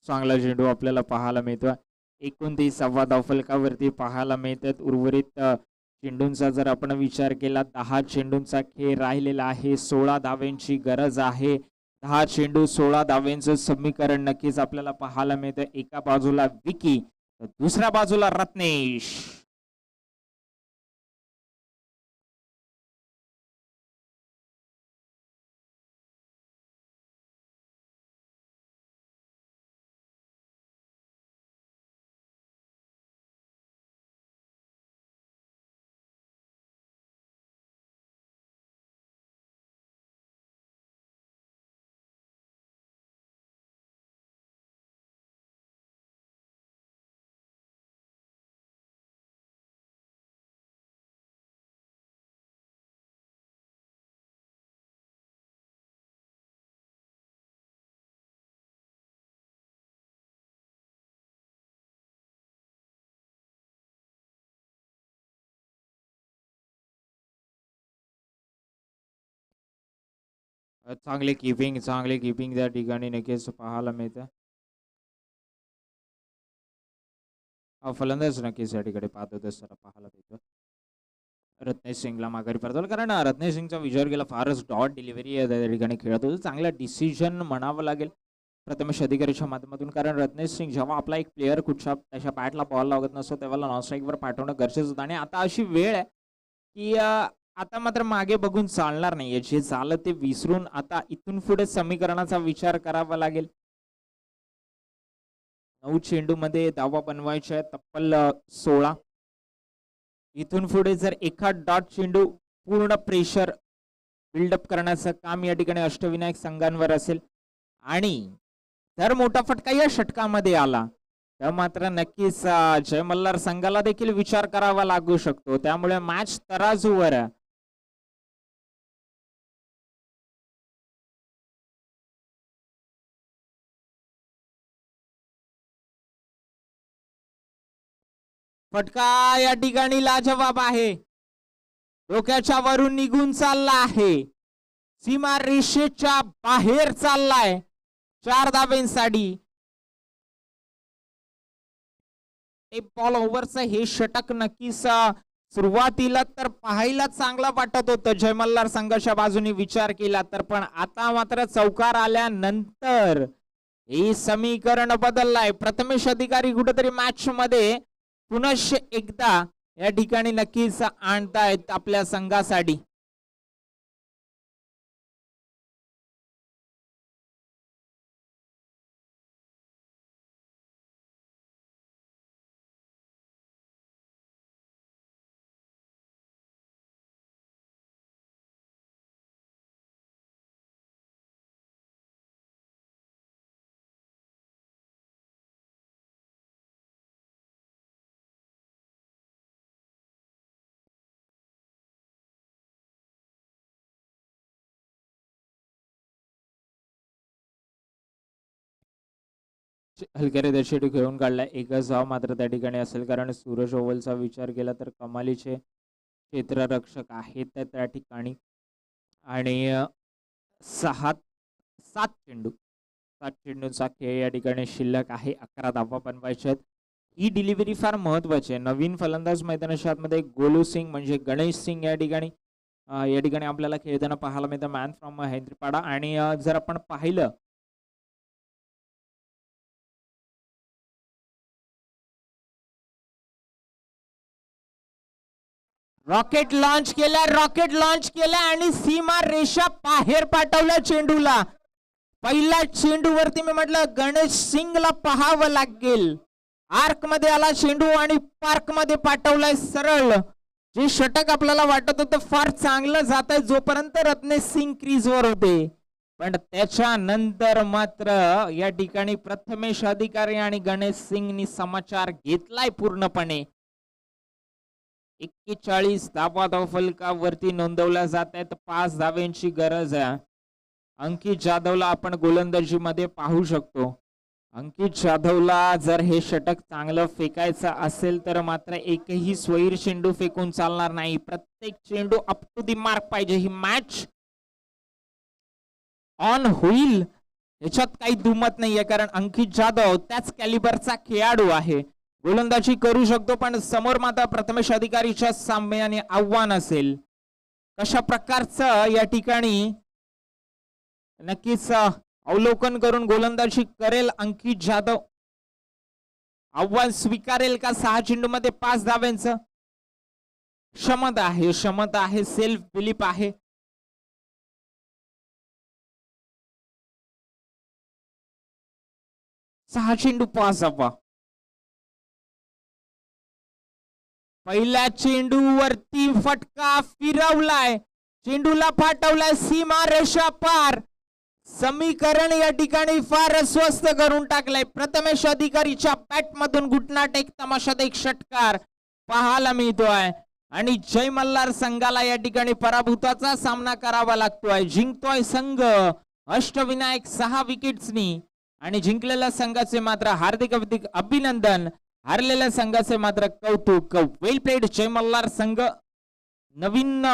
चांगला चेंडू आपल्याला पाहायला मिळतो. 29 धावफलकावरती पाहायला मिळतात. उर्वरित चेंडूंचा जर आपण विचार केला 10 चेंडूंचा खेळ राहिलेला आहे. 16 धावांची गरज आहे. 10 चेंडू 16 धावांचं समीकरण नक्कीच आपल्याला पाहायला मिळतं. एका बाजूला विकी तर दुसऱ्या बाजूला रत्नेश. चांगले किपिंग त्या ठिकाणी नक्कीच पाहायला मिळतं. फलंदाज नक्कीच या ठिकाणी पाहतो पाहायला मिळतो. रत्नेश सिंगला माघारी परतवलं, कारण रत्नेश सिंगचा विचार केला फारच डॉट डिलिव्हरी त्या ठिकाणी खेळत होतो. चांगला डिसिजन म्हणावं लागेल प्रथमेश अधिकारीच्या माध्यमातून, कारण रत्नेश सिंग जेव्हा आपला एक प्लेअर कुठच्या त्याच्या बॅटला बॉल लागत नसतो तेव्हा नॉन स्ट्राईकवर पाठवणं गरजेचं होतं. आणि आता अशी वेळ आहे की आता मात्र मागे बघून चालणार नाहीये. जे झालं ते विसरून आता इथून पुढे समीकरणाचा विचार करावा लागेल. 9 चेंडूमध्ये धावा बनवायच्या तब्बल 16. इथून पुढे जर एखाद डॉट चेंडू पूर्ण प्रेशर बिल्डअप करण्याचं काम या ठिकाणी अष्टविनायक संघांवर असेल आणि जर मोठा फटका या षटकामध्ये आला तर मात्र नक्कीच जय मल्हार संघाला देखील विचार करावा लागू शकतो. त्यामुळे मॅच तराजूवर आहे. फटका या ठिकाणी लाजवाब आहे. डोक्याच्या वरून निघून चालला आहे. सीमा रेषेच्या बाहेर चाललाय. 4 धावेंसाठी बॉल ओव्हरचं हे षटक नक्कीच सुरुवातीला तर पाहायला चांगला वाटत होतं जय मल्हार संघाच्या बाजूने विचार केला तर, पण आता मात्र चौकार आल्यानंतर हे समीकरण बदललाय. प्रथमेश अधिकारी कुठेतरी मॅच मध्ये पुनश्च एकदा या ठिकाणी नक्कीच आणतायत आपल्या संघासाठी. हलक्या चेंडू खेळून काढलाय. एकच धाव मात्र त्या ठिकाणी असेल, कारण सूरज ओव्हलचा विचार केला तर कमालीचे क्षेत्ररक्षक आहेत त्या ठिकाणी. आणि 7 चेंडूचा खेळ या ठिकाणी शिल्लक आहे. 11 धावा बनवायच्या आहेत. ही डिलिव्हरी फार महत्वाची आहे. नवीन फलंदाज मैदानाच्या आतमध्ये गोलू सिंग म्हणजे गणेश सिंग या ठिकाणी आपल्याला खेळताना पाहायला मिळतं. Man from Hyderabad. आणि जर आपण पाहिलं रॉकेट लॉन्च केला आणि सीमा रेषा बाहेर पाठवल्या चेंडूला. पहिल्या चेंडूवरती मी म्हटलं गणेश सिंगला पाहावं लागेल. आर्क मध्ये आला चेंडू आणि पार्क मध्ये पाठवलाय सरळ. जे षटक आपल्याला वाटत होतं फार चांगलं जात आहे जोपर्यंत रत्नेश सिंग क्रीजवर होते, पण त्याच्यानंतर मात्र या ठिकाणी प्रथमेश अधिकारी आणि गणेश सिंगनी समाचार घेतलाय पूर्णपणे. 41 धावा धावफलकावरती नोंदवल्या जात आहेत. 5 धावेंची गरज आहे. अंकित जाधवला आपण गोलंदाजी मध्ये पाहू शकतो. अंकित जाधवला जर हे षटक चांगलं फेकायचं असेल तर मात्र एकही स्वैर चेंडू फेकून चालणार नाही. प्रत्येक चेंडू अप टू दी मार्क पाहिजे. ही मॅच ऑन होईल याच्यात काही दुमत नाहीये, कारण अंकित जाधव त्याच कॅलिबरचा खेळाडू आहे. गोलंदाजी करू शकतो, पण समोर मात्र प्रथमेश अधिकारीच्या सामन्याने आव्हान असेल. कशा प्रकारचं या ठिकाणी नक्कीच अवलोकन करून गोलंदाजी करेल अंकित जाधव. आव्हान स्वीकारेल का? 6 चेंडू मध्ये 5 धाव्यांचं क्षमता आहे, सेल्फ बिलीफ आहे. सहा चेंडू 5 धावा. पहिल्या चेंडूवरती फटका फिरवलाय. चेंडूला पाठवलाय सीमा रेषा पार. समीकरण या ठिकाणी फार स्वस्त करून टाकलंय. प्रथमेश अधिकारीच्या बॅट मधून घुटनाट एक तमाशात एक षटकार पाहायला मिळतोय आणि जय मल्हार संघाला या ठिकाणी पराभूताचा सामना करावा लागतोय. जिंकतोय संघ अष्टविनायक 6 विकेट्सनी आणि जिंकलेल्या संघाचे मात्र हार्दिक अभिनंदन. हारलेल्या संघाचे मात्र कौतुक. वेल प्लेड जय मल्हार संघ. नवीन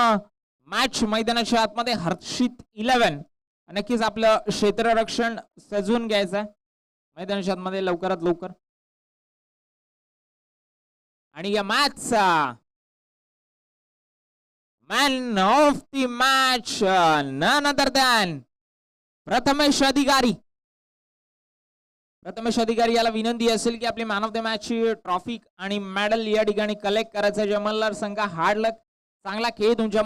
मॅच मैदानाच्या आतमध्ये हर्षित 11. नक्कीच आपलं क्षेत्ररक्षण सजवून घ्यायचं मैदानाच्या आतमध्ये लवकरात लवकर. आणि या मॅचचा man of the match none other than Prathamesh Adhikari. याला विनंती असेल की आपली मॅन ऑफ द मॅच ची ट्रॉफी आणि मेडल या ठिकाणी कलेक्ट करायचं. जय मल्हार संघ हार्ड लक. चांगला खेळ तुमच्या